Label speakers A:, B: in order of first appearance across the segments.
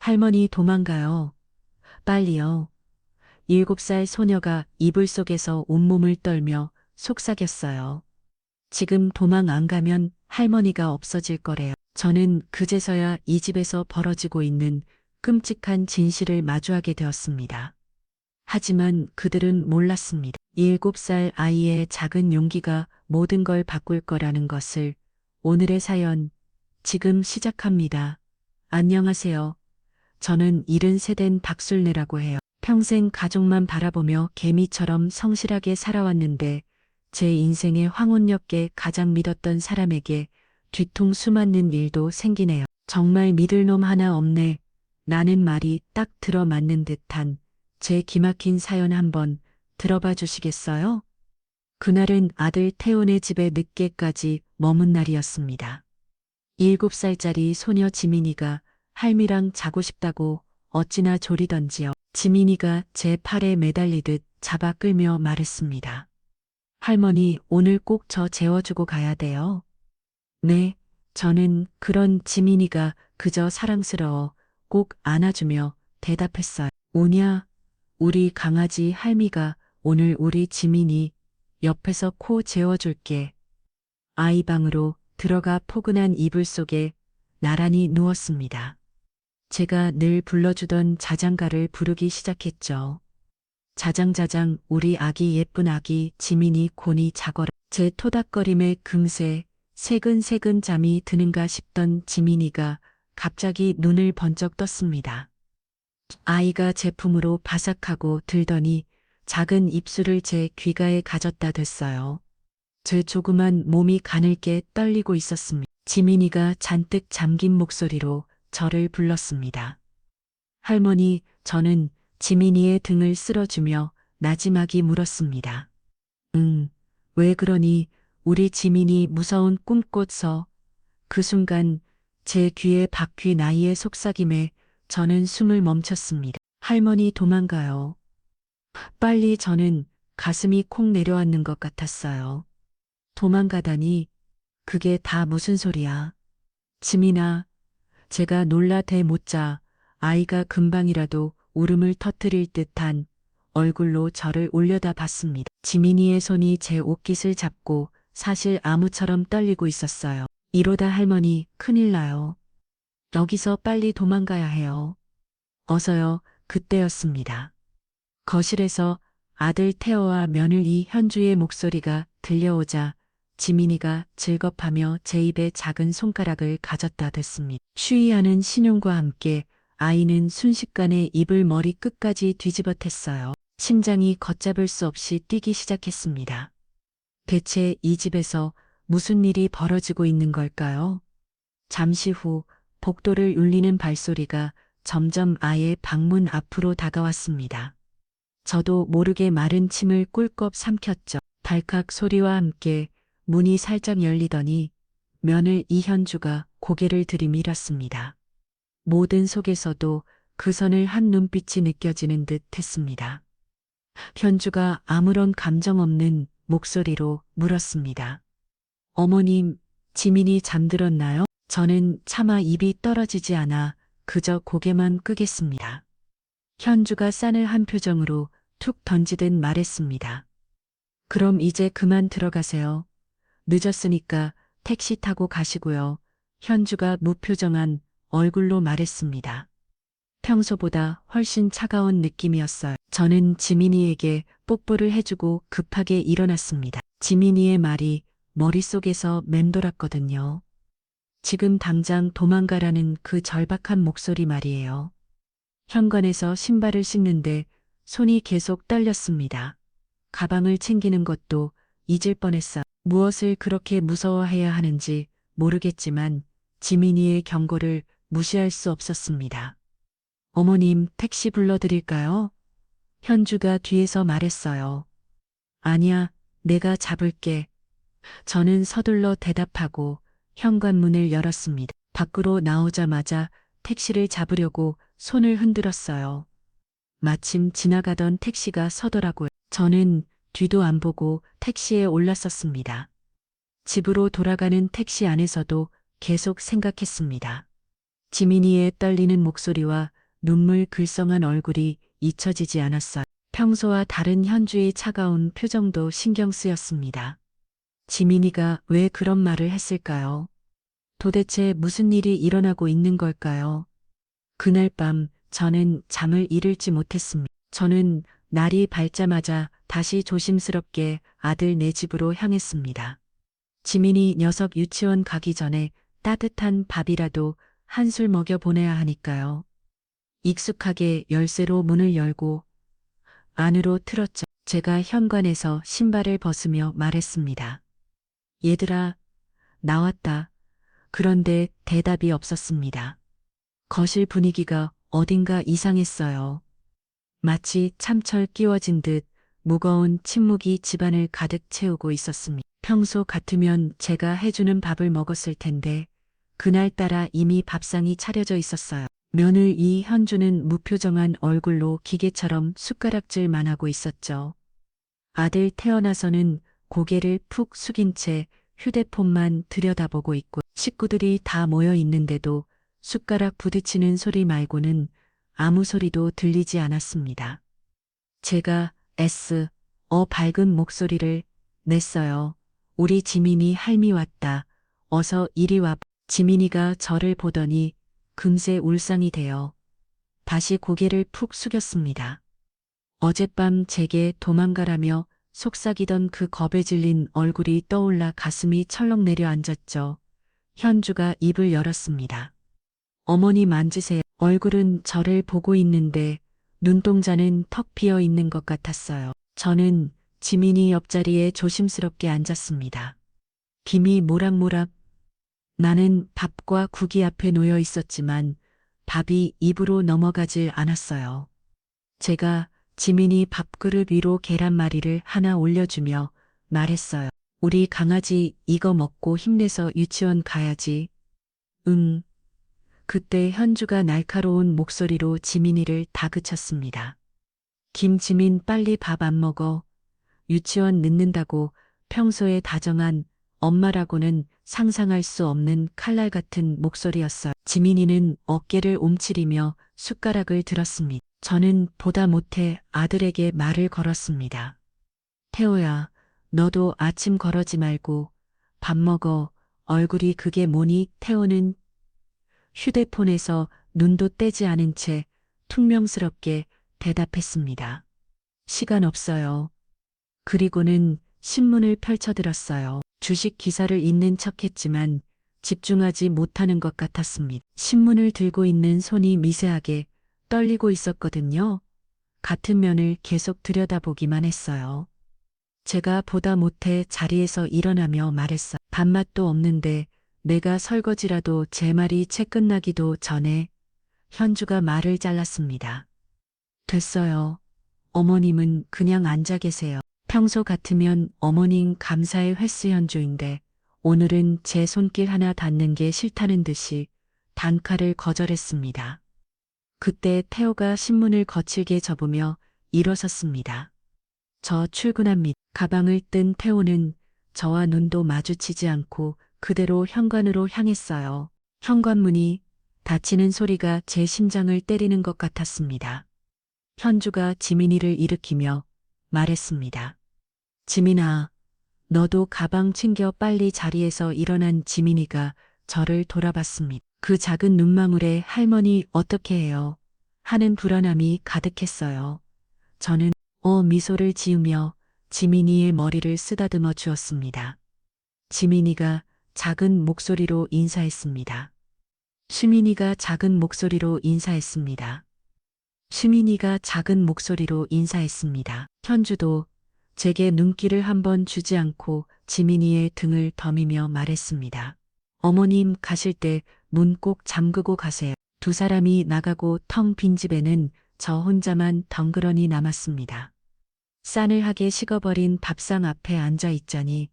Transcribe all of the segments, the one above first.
A: 할머니 도망가요. 빨리요. 7살 소녀가 이불 속에서 온몸을 떨며 속삭였어요. 지금 도망 안 가면 할머니가 없어질 거래요. 저는 그제서야 이 집에서 벌어지고 있는 끔찍한 진실을 마주하게 되었습니다. 하지만 그들은 몰랐습니다. 7살 아이의 작은 용기가 모든 걸 바꿀 거라는 것을. 오늘의 사연, 지금 시작합니다. 안녕하세요. 저는 70세 된 박술래라고 해요. 평생 가족만 바라보며 개미처럼 성실하게 살아왔는데 제 인생의 황혼역계 가장 믿었던 사람에게 뒤통수 맞는 일도 생기네요. 정말 믿을 놈 하나 없네. 라는 말이 딱 들어맞는 듯한 제 기막힌 사연 한번 들어봐 주시겠어요? 그날은 아들 태훈의 집에 늦게까지 머문 날이었습니다. 7살짜리 소녀 지민이가 할미랑 자고 싶다고 어찌나 조리던지요. 지민이가 제 팔에 매달리듯 잡아 끌며 말했습니다. 할머니, 오늘 꼭 저 재워주고 가야 돼요. 네, 저는 그런 지민이가 그저 사랑스러워 꼭 안아주며 대답했어요. 오냐, 우리 강아지 할미가 오늘 우리 지민이 옆에서 코 재워줄게. 아이 방으로 들어가 포근한 이불 속에 나란히 누웠습니다. 제가 늘 불러주던 자장가를 부르기 시작했죠. 자장자장 우리 아기 예쁜 아기 지민이 곤히 자거라. 제 토닥거림에 금세 새근새근 잠이 드는가 싶던 지민이가 갑자기 눈을 번쩍 떴습니다. 아이가 제 품으로 바삭하고 들더니 작은 입술을 제 귓가에 가졌다 댔어요. 제 조그만 몸이 가늘게 떨리고 있었습니다. 지민이가 잔뜩 잠긴 목소리로 저를 불렀습니다. 할머니, 저는 지민이의 등을 쓸어주며 나지막이 물었습니다. 왜 그러니? 우리 지민이 무서운 꿈꽃서. 그 순간 제 귀에 바퀴 나이의 속삭임에 저는 숨을 멈췄습니다. 할머니 도망가요. 빨리. 저는 가슴이 콩 내려앉는 것 같았어요. 도망가다니, 그게 다 무슨 소리야. 지민아, 제가 놀라 대못자 아이가 금방이라도 울음을 터뜨릴 듯한 얼굴로 저를 올려다 봤습니다. 지민이의 손이 제 옷깃을 잡고 사실 아무처럼 떨리고 있었어요. 이러다 할머니 큰일 나요. 여기서 빨리 도망가야 해요. 어서요. 그때였습니다. 거실에서 아들 태호와 며느리 현주의 목소리가 들려오자 지민이가 즐겁하며 제 입에 작은 손가락을 가졌다 댔습니다. 추위하는 신용과 함께 아이는 순식간에 입을 머리 끝까지 뒤집어텄어요. 심장이 걷잡을 수 없이 뛰기 시작했습니다. 대체 이 집에서 무슨 일이 벌어지고 있는 걸까요? 잠시 후 복도를 울리는 발소리가 점점 아이의 방문 앞으로 다가왔습니다. 저도 모르게 마른 침을 꿀꺽 삼켰죠. 발칵 소리와 함께 문이 살짝 열리더니 며느리 이현주가 고개를 들이밀었습니다. 모든 속에서도 그 선을 한 눈빛이 느껴지는 듯 했습니다. 현주가 아무런 감정 없는 목소리로 물었습니다. 어머님, 지민이 잠들었나요? 저는 차마 입이 떨어지지 않아 그저 고개만 끄겠습니다. 현주가 싸늘한 표정으로 툭 던지듯 말했습니다. 그럼 이제 그만 들어가세요. 늦었으니까 택시 타고 가시고요. 현주가 무표정한 얼굴로 말했습니다. 평소보다 훨씬 차가운 느낌이었어요. 저는 지민이에게 뽀뽀를 해주고 급하게 일어났습니다. 지민이의 말이 머릿속에서 맴돌았거든요. 지금 당장 도망가라는 그 절박한 목소리 말이에요. 현관에서 신발을 씻는데 손이 계속 떨렸습니다. 가방을 챙기는 것도 잊을 뻔했어요. 무엇을 그렇게 무서워해야 하는지 모르겠지만 지민이의 경고를 무시할 수 없었습니다. 어머님, 택시 불러드릴까요? 현주가 뒤에서 말했어요. 아니야, 내가 잡을게. 저는 서둘러 대답하고 현관문을 열었습니다. 밖으로 나오자마자 택시를 잡으려고 손을 흔들었어요. 마침 지나가던 택시가 서더라고요. 저는 뒤도 안 보고 택시에 올랐었습니다. 집으로 돌아가는 택시 안에서도 계속 생각했습니다. 지민이의 떨리는 목소리와 눈물 글썽한 얼굴이 잊혀지지 않았어요. 평소와 다른 현주의 차가운 표정도 신경 쓰였습니다. 지민이가 왜 그런 말을 했을까요? 도대체 무슨 일이 일어나고 있는 걸까요? 그날 밤 저는 잠을 이룰지 못했습니다. 저는 날이 밝자마자 다시 조심스럽게 아들 네 집으로 향했습니다. 지민이 녀석 유치원 가기 전에 따뜻한 밥이라도 한술 먹여 보내야 하니까요. 익숙하게 열쇠로 문을 열고 안으로 틀었죠. 제가 현관에서 신발을 벗으며 말했습니다. 얘들아, 나왔다. 그런데 대답이 없었습니다. 거실 분위기가 어딘가 이상했어요. 마치 참철 끼워진 듯 무거운 침묵이 집안을 가득 채우고 있었습니다. 평소 같으면 제가 해주는 밥을 먹었을 텐데 그날따라 이미 밥상이 차려져 있었어요. 며느리 이현주는 무표정한 얼굴로 기계처럼 숟가락질만 하고 있었죠. 아들 태어나서는 고개를 푹 숙인 채 휴대폰만 들여다보고 있고 식구들이 다 모여 있는데도 숟가락 부딪히는 소리 말고는 아무 소리도 들리지 않았습니다. 제가 밝은 목소리를 냈어요. 우리 지민이 할미 왔다. 어서 이리 와. 지민이가 저를 보더니 금세 울상이 되어 다시 고개를 푹 숙였습니다. 어젯밤 제게 도망가라며 속삭이던 그 겁에 질린 얼굴이 떠올라 가슴이 철렁 내려앉았죠. 현주가 입을 열었습니다. 어머니 만지세요. 얼굴은 저를 보고 있는데 눈동자는 턱 비어 있는 것 같았어요. 저는 지민이 옆자리에 조심스럽게 앉았습니다. 김이 모락모락 나는 밥과 국이 앞에 놓여 있었지만 밥이 입으로 넘어가질 않았어요. 제가 지민이 밥그릇 위로 계란말이를 하나 올려주며 말했어요. 우리 강아지 이거 먹고 힘내서 유치원 가야지. 그때 현주가 날카로운 목소리로 지민이를 다그쳤습니다. 김지민 빨리 밥 안 먹어. 유치원 늦는다고 평소에 다정한 엄마라고는 상상할 수 없는 칼날 같은 목소리였어요. 지민이는 어깨를 옴츠리며 숟가락을 들었습니다. 저는 보다 못해 아들에게 말을 걸었습니다. 태호야, 너도 아침 거르지 말고 밥 먹어. 얼굴이 그게 뭐니? 태호는 휴대폰에서 눈도 떼지 않은 채 퉁명스럽게 대답했습니다. 시간 없어요. 그리고는 신문을 펼쳐들었어요. 주식 기사를 읽는 척했지만 집중하지 못하는 것 같았습니다. 신문을 들고 있는 손이 미세하게 떨리고 있었거든요. 같은 면을 계속 들여다보기만 했어요. 제가 보다 못해 자리에서 일어나며 말했어. 밥맛도 없는데 내가 설거지라도 제 말이 채 끝나기도 전에 현주가 말을 잘랐습니다. 됐어요. 어머님은 그냥 앉아 계세요. 평소 같으면 어머님 감사의 횟수 현주인데 오늘은 제 손길 하나 닿는 게 싫다는 듯이 단칼을 거절했습니다. 그때 태호가 신문을 거칠게 접으며 일어섰습니다. 저 출근합니다. 가방을 뜬 태호는 저와 눈도 마주치지 않고 그대로 현관으로 향했어요. 현관문이 닫히는 소리가 제 심장을 때리는 것 같았습니다. 현주가 지민이를 일으키며 말했습니다. 지민아, 너도 가방 챙겨. 빨리 자리에서 일어난 지민이가 저를 돌아봤습니다. 그 작은 눈망울에 할머니 어떻게 해요? 하는 불안함이 가득했어요. 저는 미소를 지으며 지민이의 머리를 쓰다듬어 주었습니다. 지민이가 작은 목소리로 인사했습니다. 수민이가 작은 목소리로 인사했습니다. 수민이가 작은 목소리로 인사했습니다. 현주도 제게 눈길을 한번 주지 않고 지민이의 등을 더미며 말했습니다. 어머님 가실 때 문 꼭 잠그고 가세요. 두 사람이 나가고 텅 빈 집에는 저 혼자만 덩그러니 남았습니다. 싸늘하게 식어버린 밥상 앞에 앉아 있자니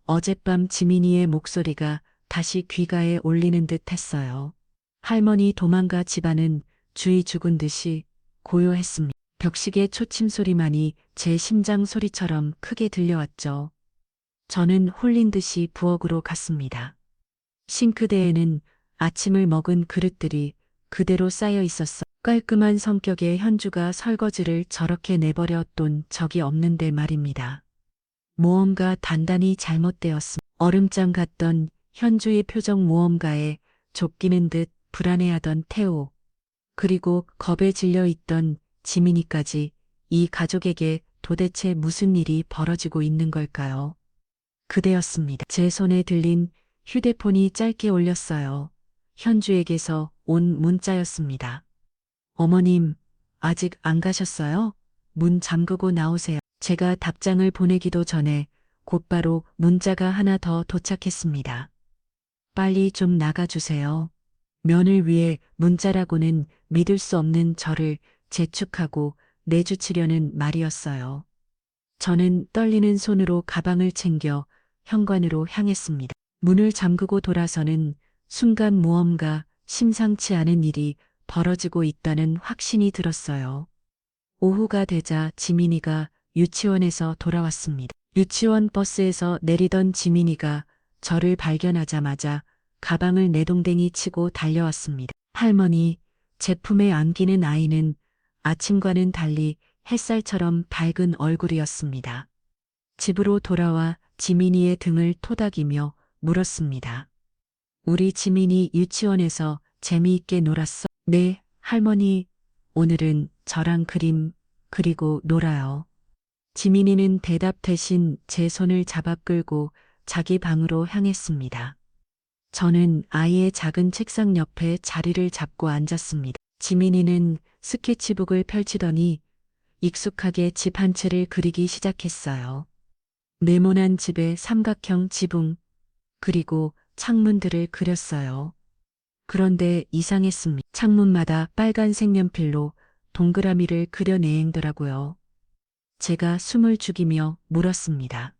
A: 어젯밤 지민이의 목소리가 다시 귀가에 울리는 듯 했어요. 할머니 도망가 집안은 주의 죽은 듯이 고요했습니다. 벽시계 초침 소리만이 제 심장 소리처럼 크게 들려왔죠. 저는 홀린 듯이 부엌으로 갔습니다. 싱크대에는 아침을 먹은 그릇들이 그대로 쌓여 있었어. 깔끔한 성격의 현주가 설거지를 저렇게 내버려 둔 적이 없는데 말입니다. 무언가 단단히 잘못되었음. 얼음장 같던 현주의 표정 무언가에 쫓기는 듯 불안해하던 태호. 그리고 겁에 질려 있던 지민이까지 이 가족에게 도대체 무슨 일이 벌어지고 있는 걸까요? 그대였습니다. 제 손에 들린 휴대폰이 짧게 울렸어요. 현주에게서 온 문자였습니다. 어머님, 아직 안 가셨어요? 문 잠그고 나오세요. 제가 답장을 보내기도 전에 곧바로 문자가 하나 더 도착했습니다. 빨리 좀 나가주세요. 면을 위해 문자라고는 믿을 수 없는 저를 재촉하고 내주치려는 말이었어요. 저는 떨리는 손으로 가방을 챙겨 현관으로 향했습니다. 문을 잠그고 돌아서는 순간 무언가 심상치 않은 일이 벌어지고 있다는 확신이 들었어요. 오후가 되자 지민이가 유치원에서 돌아왔습니다. 유치원 버스에서 내리던 지민이가 저를 발견하자마자 가방을 내동댕이 치고 달려왔습니다. 할머니, 제품에 안기는 아이는 아침과는 달리 햇살처럼 밝은 얼굴이었습니다. 집으로 돌아와 지민이의 등을 토닥이며 물었습니다. 우리 지민이 유치원에서 재미있게 놀았어? 네, 할머니. 오늘은 저랑 그림 그리고 놀아요. 지민이는 대답 대신 제 손을 잡아 끌고 자기 방으로 향했습니다. 저는 아이의 작은 책상 옆에 자리를 잡고 앉았습니다. 지민이는 스케치북을 펼치더니 익숙하게 집 한 채를 그리기 시작했어요. 네모난 집의 삼각형 지붕, 그리고 창문들을 그렸어요. 그런데 이상했습니다. 창문마다 빨간 색연필로 동그라미를 그려내더라고요. 제가 숨을 죽이며 물었습니다.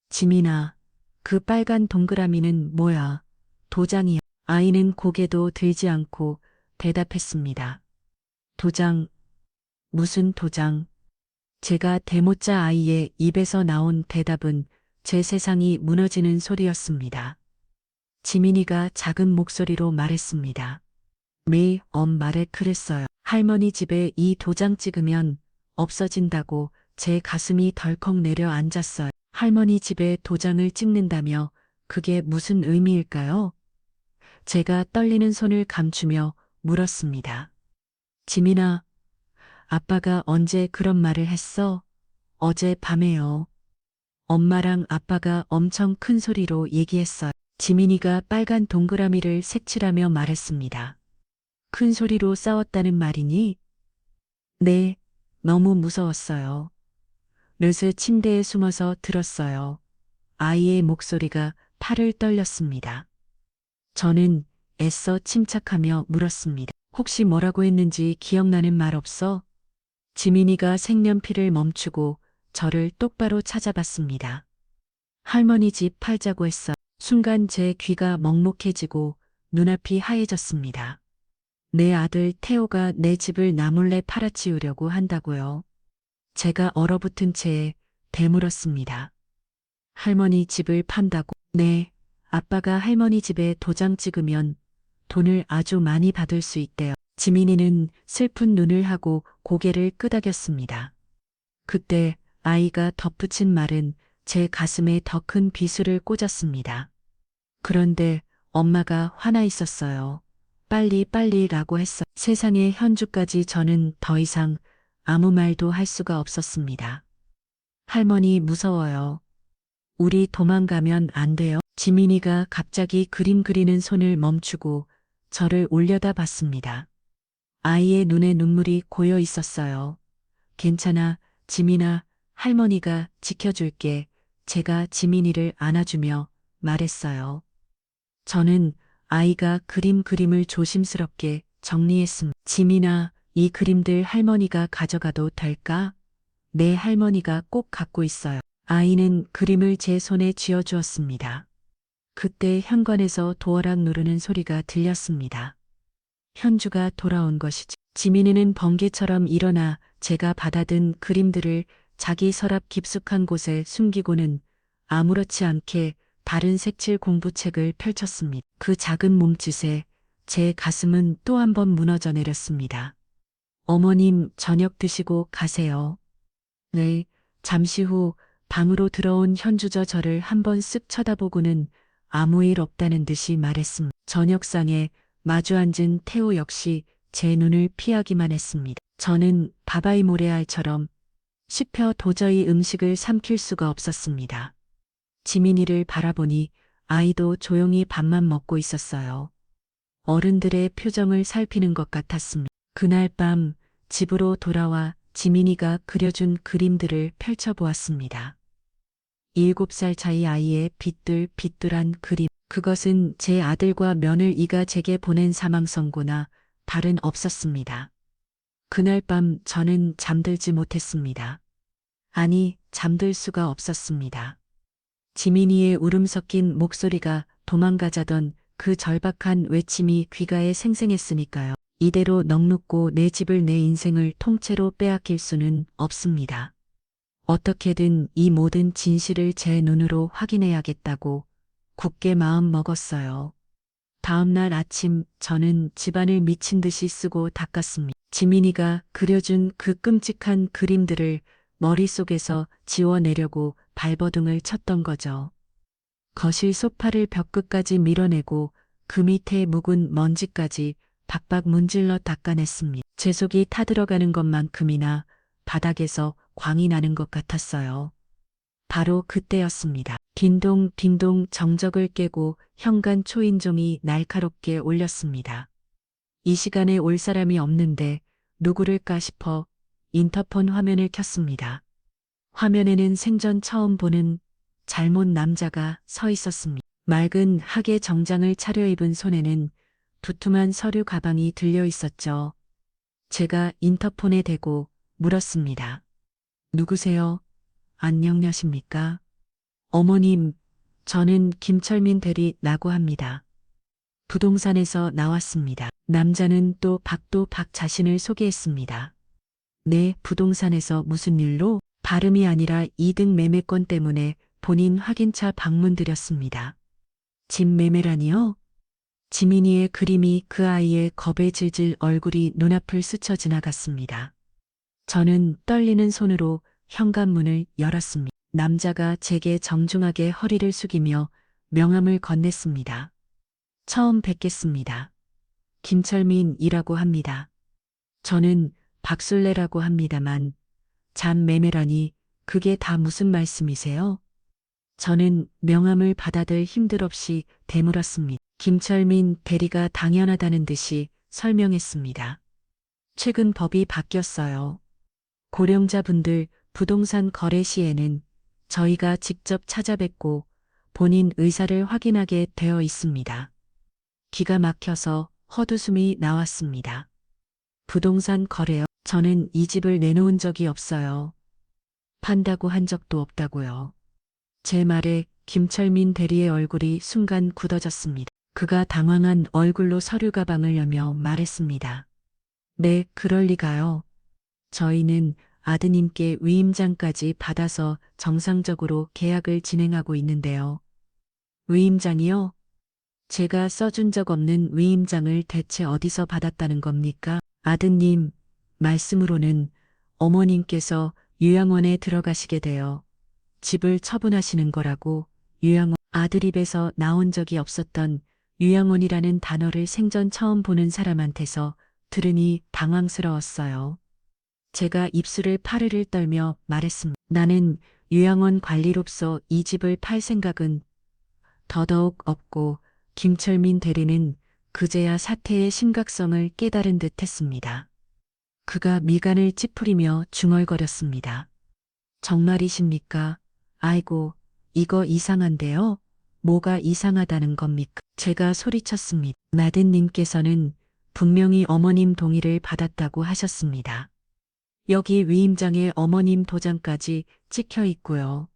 A: 지민아, 그 빨간 동그라미는 뭐야? 도장이야. 아이는 고개도 들지 않고 대답했습니다. 도장, 무슨 도장? 제가 대모자 아이의 입에서 나온 대답은 제 세상이 무너지는 소리였습니다. 지민이가 작은 목소리로 말했습니다. 매일 엄마를 그랬어요. 할머니 집에 이 도장 찍으면 없어진다고. 제 가슴이 덜컥 내려앉았어요. 할머니 집에 도장을 찍는다며 그게 무슨 의미일까요? 제가 떨리는 손을 감추며 물었습니다. 지민아, 아빠가 언제 그런 말을 했어? 어제 밤에요. 엄마랑 아빠가 엄청 큰 소리로 얘기했어요. 지민이가 빨간 동그라미를 색칠하며 말했습니다. 큰 소리로 싸웠다는 말이니? 네, 너무 무서웠어요. 르스 침대에 숨어서 들었어요. 아이의 목소리가 팔을 떨렸습니다. 저는 애써 침착하며 물었습니다. 혹시 뭐라고 했는지 기억나는 말 없어? 지민이가 색연필을 멈추고 저를 똑바로 찾아봤습니다. 할머니 집 팔자고 했어. 순간 제 귀가 먹먹해지고 눈앞이 하얘졌습니다. 내 아들 태호가 내 집을 나 몰래 팔아치우려고 한다고요. 제가 얼어붙은 채에 되물었습니다. 할머니 집을 판다고? 네, 아빠가 할머니 집에 도장 찍으면 돈을 아주 많이 받을 수 있대요. 지민이는 슬픈 눈을 하고 고개를 끄덕였습니다. 그때 아이가 덧붙인 말은 제 가슴에 더 큰 비수를 꽂았습니다. 그런데 엄마가 화나 있었어요. 빨리라고 했어. 세상에 현주까지. 저는 더 이상 아무 말도 할 수가 없었습니다. 할머니 무서워요. 우리 도망가면 안 돼요? 지민이가 갑자기 그림 그리는 손을 멈추고 저를 올려다 봤습니다. 아이의 눈에 눈물이 고여 있었어요. 괜찮아, 지민아, 할머니가 지켜줄게. 제가 지민이를 안아주며 말했어요. 저는 아이가 그림을 조심스럽게 정리했습니다. 지민아, 이 그림들 할머니가 가져가도 될까? 네, 할머니가 꼭 갖고 있어요. 아이는 그림을 제 손에 쥐어주었습니다. 그때 현관에서 도어락 누르는 소리가 들렸습니다. 현주가 돌아온 것이지. 지민이는 번개처럼 일어나 제가 받아든 그림들을 자기 서랍 깊숙한 곳에 숨기고는 아무렇지 않게 다른 색칠 공부책을 펼쳤습니다. 그 작은 몸짓에 제 가슴은 또 한 번 무너져 내렸습니다. 어머님, 저녁 드시고 가세요. 네. 잠시 후 방으로 들어온 현주저 저를 한 번 쓱 쳐다보고는 아무 일 없다는 듯이 말했습니다. 저녁상에 마주 앉은 태호 역시 제 눈을 피하기만 했습니다. 저는 바바이 모래알처럼 씹혀 도저히 음식을 삼킬 수가 없었습니다. 지민이를 바라보니 아이도 조용히 밥만 먹고 있었어요. 어른들의 표정을 살피는 것 같았습니다. 그날 밤 집으로 돌아와 지민이가 그려준 그림들을 펼쳐보았습니다. 7살 차이 아이의 비뚤비뚤한 그림. 그것은 제 아들과 며느리가 제게 보낸 사망선고나 다른 없었습니다. 그날 밤 저는 잠들지 못했습니다. 아니, 잠들 수가 없었습니다. 지민이의 울음 섞인 목소리가 도망가자던 그 절박한 외침이 귀가에 생생했으니까요. 이대로 넋놓고 내 집을 내 인생을 통째로 빼앗길 수는 없습니다. 어떻게든 이 모든 진실을 제 눈으로 확인해야겠다고 굳게 마음 먹었어요. 다음 날 아침 저는 집안을 미친 듯이 쓰고 닦았습니다. 지민이가 그려준 그 끔찍한 그림들을 머릿속에서 지워내려고 발버둥을 쳤던 거죠. 거실 소파를 벽끝까지 밀어내고 그 밑에 묵은 먼지까지 박박 문질러 닦아냈습니다. 제 속이 타들어가는 것만큼이나 바닥에서 광이 나는 것 같았어요. 바로 그때였습니다. 딩동 딩동 정적을 깨고 현관 초인종이 날카롭게 울렸습니다. 이 시간에 올 사람이 없는데 누구를까 싶어 인터폰 화면을 켰습니다. 화면에는 생전 처음 보는 잘못 남자가 서 있었습니다. 맑은 하계 정장을 차려입은 손에는 두툼한 서류 가방이 들려 있었죠. 제가 인터폰에 대고 물었습니다. 누구세요? 안녕하십니까? 어머님, 저는 김철민 대리라고 합니다. 부동산에서 나왔습니다. 남자는 또 박도 박 자신을 소개했습니다. 네, 부동산에서 무슨 일로? 발음이 아니라 이득 매매권 때문에 본인 확인차 방문 드렸습니다. 집 매매라니요? 지민이의 그림이 그 아이의 겁에 질질 얼굴이 눈앞을 스쳐 지나갔습니다. 저는 떨리는 손으로 현관문을 열었습니다. 남자가 제게 정중하게 허리를 숙이며 명함을 건넸습니다. 처음 뵙겠습니다. 김철민이라고 합니다. 저는 박술래라고 합니다만 잠 매매라니 그게 다 무슨 말씀이세요? 저는 명함을 받아들 힘들 없이 되물었습니다. 김철민 대리가 당연하다는 듯이 설명했습니다. 최근 법이 바뀌었어요. 고령자분들 부동산 거래 시에는 저희가 직접 찾아뵙고 본인 의사를 확인하게 되어 있습니다. 기가 막혀서 헛웃음이 나왔습니다. 부동산 거래요? 저는 이 집을 내놓은 적이 없어요. 판다고 한 적도 없다고요. 제 말에 김철민 대리의 얼굴이 순간 굳어졌습니다. 그가 당황한 얼굴로 서류 가방을 여며 말했습니다. 네, 그럴 리가요. 저희는 아드님께 위임장까지 받아서 정상적으로 계약을 진행하고 있는데요. 위임장이요? 제가 써준 적 없는 위임장을 대체 어디서 받았다는 겁니까? 아드님, 말씀으로는 어머님께서 요양원에 들어가시게 되어 집을 처분하시는 거라고. 요양원. 아들 입에서 나온 적이 없었던 요양원이라는 단어를 생전 처음 보는 사람한테서 들으니 당황스러웠어요. 제가 입술을 파르르 떨며 말했습니다. 나는 요양원 관리로서 이 집을 팔 생각은 더더욱 없고 김철민 대리는 그제야 사태의 심각성을 깨달은 듯 했습니다. 그가 미간을 찌푸리며 중얼거렸습니다. 정말이십니까? 아이고, 이거 이상한데요? 뭐가 이상하다는 겁니까? 제가 소리쳤습니다. 나든님께서는 분명히 어머님 동의를 받았다고 하셨습니다. 여기 위임장에 어머님 도장까지 찍혀 있고요.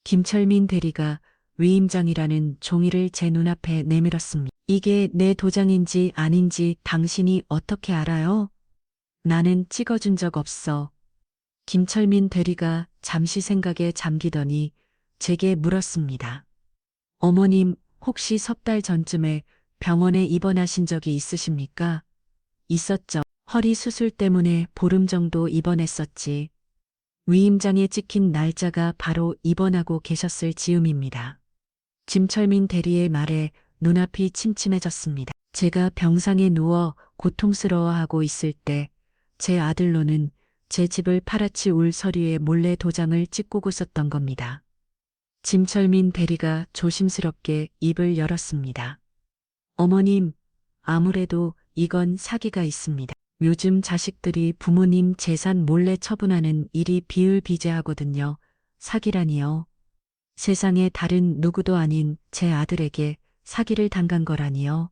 A: 김철민 대리가 위임장이라는 종이를 제 눈앞에 내밀었습니다. 이게 내 도장인지 아닌지 당신이 어떻게 알아요? 나는 찍어준 적 없어. 김철민 대리가 잠시 생각에 잠기더니 제게 물었습니다. 어머님, 혹시 석 달 전쯤에 병원에 입원하신 적이 있으십니까? 있었죠. 허리 수술 때문에 보름 정도 입원했었지. 위임장에 찍힌 날짜가 바로 입원하고 계셨을 즈음입니다. 김철민 대리의 말에 눈앞이 침침해졌습니다. 제가 병상에 누워 고통스러워하고 있을 때 제 아들로는 제 집을 팔아치울 서류에 몰래 도장을 찍고 있었던 겁니다. 김철민 대리가 조심스럽게 입을 열었습니다. 어머님, 아무래도 이건 사기가 있습니다. 요즘 자식들이 부모님 재산 몰래 처분하는 일이 비일비재하거든요. 사기라니요. 세상에 다른 누구도 아닌 제 아들에게 사기를 당한 거라니요.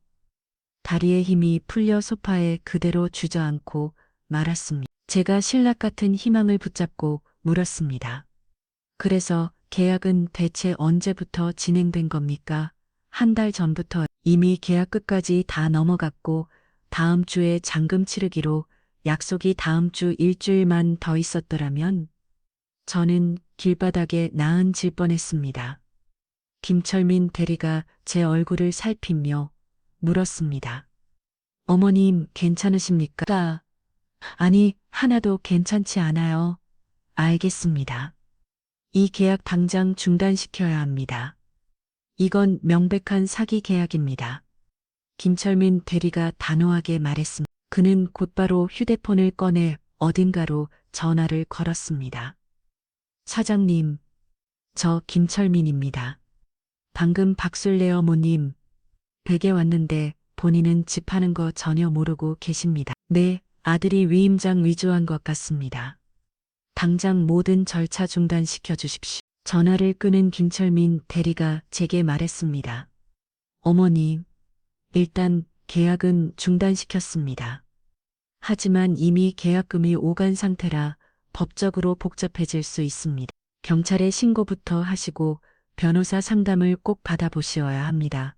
A: 다리의 힘이 풀려 소파에 그대로 주저앉고 말았습니다. 제가 신락 같은 희망을 붙잡고 물었습니다. 그래서 계약은 대체 언제부터 진행된 겁니까? 한 달 전부터. 이미 계약 끝까지 다 넘어갔고 다음 주에 잔금 치르기로 약속이 다음 주 일주일만 더 있었더라면 저는 길바닥에 나앉을 뻔했습니다. 김철민 대리가 제 얼굴을 살피며 물었습니다. 어머님, 괜찮으십니까? 아니, 하나도 괜찮지 않아요. 알겠습니다. 이 계약 당장 중단시켜야 합니다. 이건 명백한 사기 계약입니다. 김철민 대리가 단호하게 말했습니다. 그는 곧바로 휴대폰을 꺼내 어딘가로 전화를 걸었습니다. 사장님, 저 김철민입니다. 방금 박술래 어머님 댁에 왔는데 본인은 집 파는 거 전혀 모르고 계십니다. 네, 아들이 위임장 위조한 것 같습니다. 당장 모든 절차 중단시켜 주십시오. 전화를 끊은 김철민 대리가 제게 말했습니다. 어머니, 일단 계약은 중단시켰습니다. 하지만 이미 계약금이 오간 상태라 법적으로 복잡해질 수 있습니다. 경찰에 신고부터 하시고 변호사 상담을 꼭 받아보셔야 합니다.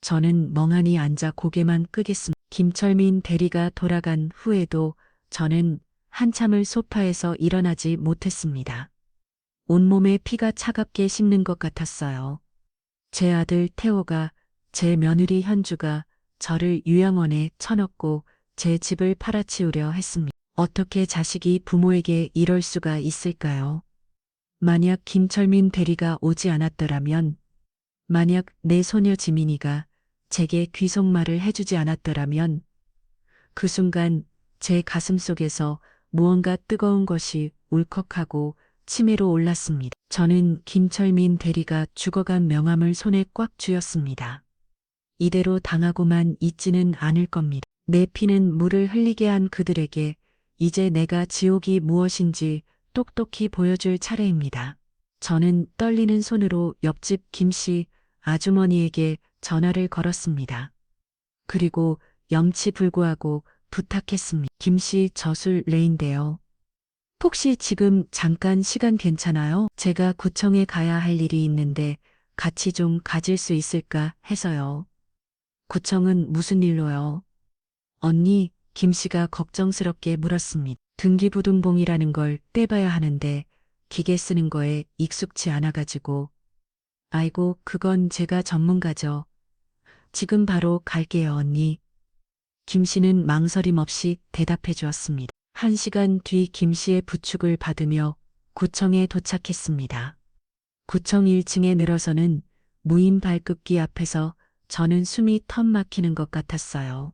A: 저는 멍하니 앉아 고개만 끄겠습니다. 김철민 대리가 돌아간 후에도 저는 한참을 소파에서 일어나지 못했습니다. 온몸에 피가 차갑게 식는 것 같았어요. 제 아들 태호가, 제 며느리 현주가 저를 요양원에 쳐넣고 제 집을 팔아치우려 했습니다. 어떻게 자식이 부모에게 이럴 수가 있을까요? 만약 김철민 대리가 오지 않았더라면, 만약 내 소녀 지민이가 제게 귀속말을 해주지 않았더라면, 그 순간 제 가슴 속에서 무언가 뜨거운 것이 울컥하고 치매로 올랐습니다. 저는 김철민 대리가 죽어간 명함을 손에 꽉 쥐었습니다. 이대로 당하고만 있지는 않을 겁니다. 내 피는 물을 흘리게 한 그들에게 이제 내가 지옥이 무엇인지 똑똑히 보여줄 차례입니다. 저는 떨리는 손으로 옆집 김씨 아주머니에게 전화를 걸었습니다. 그리고 염치불구하고 부탁했습니다. 김씨, 저술 레인데요. 혹시 지금 잠깐 시간 괜찮아요? 제가 구청에 가야 할 일이 있는데 같이 좀 가질 수 있을까 해서요. 구청은 무슨 일로요? 언니, 김씨가 걱정스럽게 물었습니다. 등기부등본이라는 걸 떼봐야 하는데 기계 쓰는 거에 익숙치 않아가지고. 아이고, 그건 제가 전문가죠. 지금 바로 갈게요, 언니. 김씨는 망설임 없이 대답해 주었습니다. 1시간 뒤 김씨의 부축을 받으며 구청에 도착했습니다. 구청 1층에 늘어서는 무인 발급기 앞에서 저는 숨이 턱 막히는 것 같았어요.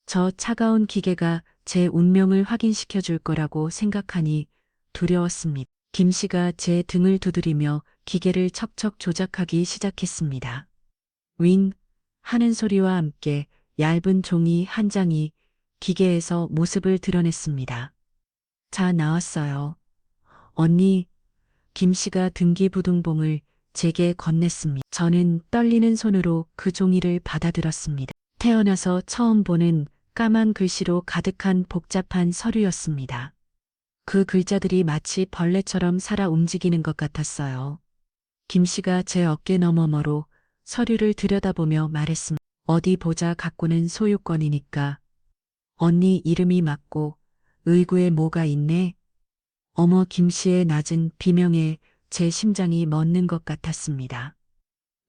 A: 저 차가운 기계가 제 운명을 확인시켜 줄 거라고 생각하니 두려웠습니다. 김씨가 제 등을 두드리며 기계를 척척 조작하기 시작했습니다. 윙 하는 소리와 함께 얇은 종이 한 장이 기계에서 모습을 드러냈습니다. 자, 나왔어요. 언니, 김씨가 등기부등본을 제게 건넸습니다. 저는 떨리는 손으로 그 종이를 받아들었습니다. 태어나서 처음 보는 까만 글씨로 가득한 복잡한 서류였습니다. 그 글자들이 마치 벌레처럼 살아 움직이는 것 같았어요. 김씨가 제 어깨 너머로 서류를 들여다보며 말했습니다. 어디 보자, 갖고는 소유권이니까. 언니 이름이 맞고 의구에 뭐가 있네? 어머, 김씨의 낮은 비명에 제 심장이 멎는 것 같았습니다.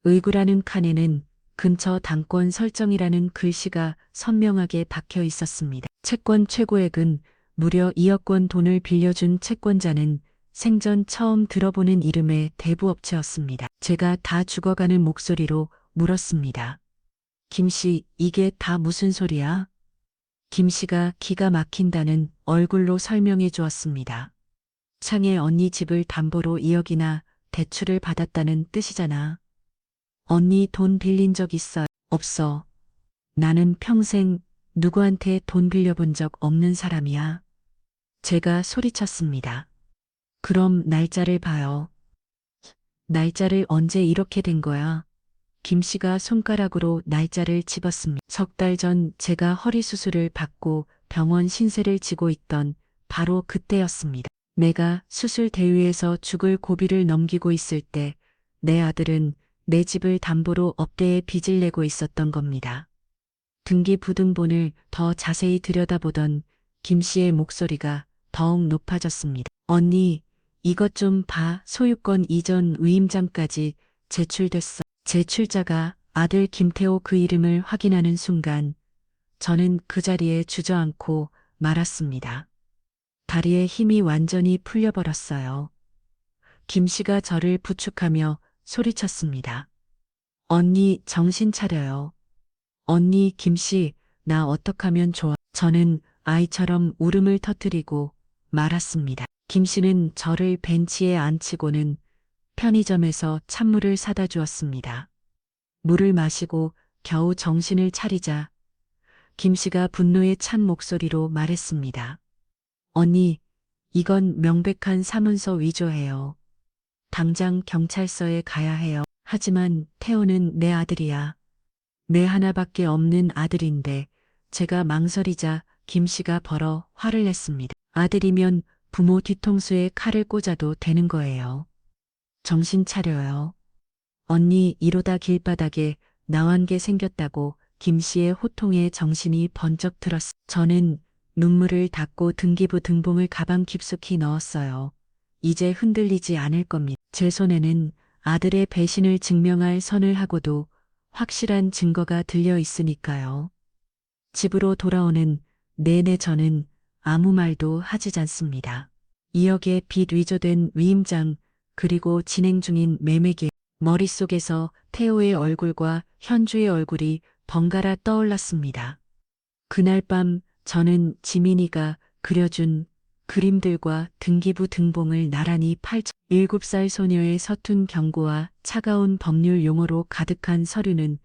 A: 의구라는 칸에는 근처 당권 설정이라는 글씨가 선명하게 박혀 있었습니다. 채권 최고액은 무려 2억 원 돈을 빌려준 채권자는 생전 처음 들어보는 이름의 대부업체였습니다. 제가 다 죽어가는 목소리로 물었습니다. 김 씨, 이게 다 무슨 소리야? 김 씨가 기가 막힌다는 얼굴로 설명해 주었습니다. 창의 언니 집을 담보로 2억이나 대출을 받았다는 뜻이잖아. 언니 돈 빌린 적 있어? 없어. 나는 평생 누구한테 돈 빌려본 적 없는 사람이야. 제가 소리쳤습니다. 그럼 날짜를 봐요. 날짜를 언제 이렇게 된 거야? 김 씨가 손가락으로 날짜를 집었습니다. 석 달 전 제가 허리 수술을 받고 병원 신세를 지고 있던 바로 그때였습니다. 내가 수술 대위에서 죽을 고비를 넘기고 있을 때 내 아들은 내 집을 담보로 업대에 빚을 내고 있었던 겁니다. 등기부등본을 더 자세히 들여다보던 김 씨의 목소리가 더욱 높아졌습니다. 언니, 이것 좀 봐. 소유권 이전 위임장까지 제출됐어. 제출자가 아들 김태호 그 이름을 확인하는 순간 저는 그 자리에 주저앉고 말았습니다. 다리에 힘이 완전히 풀려버렸어요. 김 씨가 저를 부축하며 소리쳤습니다. 언니 정신 차려요. 언니 김 씨, 나 어떡하면 좋아. 저는 아이처럼 울음을 터뜨리고 말았습니다. 김 씨는 저를 벤치에 앉히고는 편의점에서 찬물을 사다 주었습니다. 물을 마시고 겨우 정신을 차리자 김 씨가 분노에 찬 목소리로 말했습니다. 언니, 이건 명백한 사문서 위조예요. 당장 경찰서에 가야 해요. 하지만 태호는 내 아들이야. 내 하나밖에 없는 아들인데 제가 망설이자 김 씨가 벌어 화를 냈습니다. 아들이면 부모 뒤통수에 칼을 꽂아도 되는 거예요. 정신 차려요. 언니 이러다 길바닥에 나환게 생겼다고 김 씨의 호통에 정신이 번쩍 들었어. 저는 눈물을 닦고 등기부 등본을 가방 깊숙이 넣었어요. 이제 흔들리지 않을 겁니다. 제 손에는 아들의 배신을 증명할 선을 하고도 확실한 증거가 들려 있으니까요. 집으로 돌아오는 내내 저는 아무 말도 하지 않습니다. 2억의 빚 위조된 위임장 그리고 진행 중인 매매계 머릿속에서 태호의 얼굴과 현주의 얼굴이 번갈아 떠올랐습니다. 그날 밤 저는 지민이가 그려준 그림들과 등기부 등본을 나란히 펼쳐 7살 소녀의 서툰 경고와 차가운 법률 용어로 가득한 서류는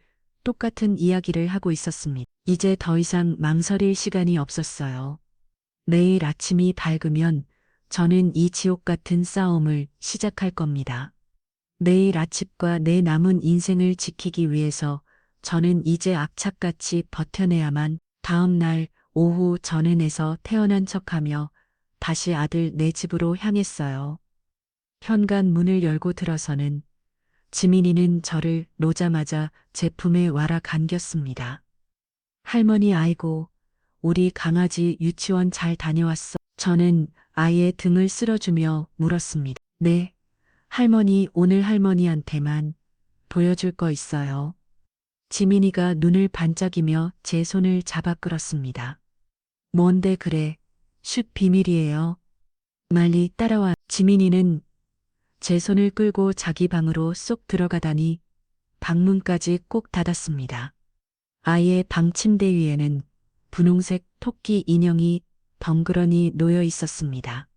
A: 똑같은 이야기를 하고 있었습니다. 이제 더 이상 망설일 시간이 없었어요. 내일 아침이 밝으면 저는 이 지옥 같은 싸움을 시작할 겁니다. 내일 아침과 내 남은 인생을 지키기 위해서 저는 이제 악착같이 버텨내야만 다음 날 오후 전엔에서 태어난 척하며 다시 아들 내 집으로 향했어요. 현관 문을 열고 들어서는 지민이는 저를 놓자마자 제 품에 와라 안겼습니다. 할머니 아이고, 우리 강아지 유치원 잘 다녀왔어. 저는 아이의 등을 쓸어주며 물었습니다. 네, 할머니 오늘 할머니한테만 보여줄 거 있어요. 지민이가 눈을 반짝이며 제 손을 잡아 끌었습니다. 뭔데 그래, 쉿 비밀이에요. 말리 따라와. 지민이는 제 손을 끌고 자기 방으로 쏙 들어가다니 방문까지 꼭 닫았습니다. 아이의 방 침대 위에는 분홍색 토끼 인형이 덩그러니 놓여 있었습니다.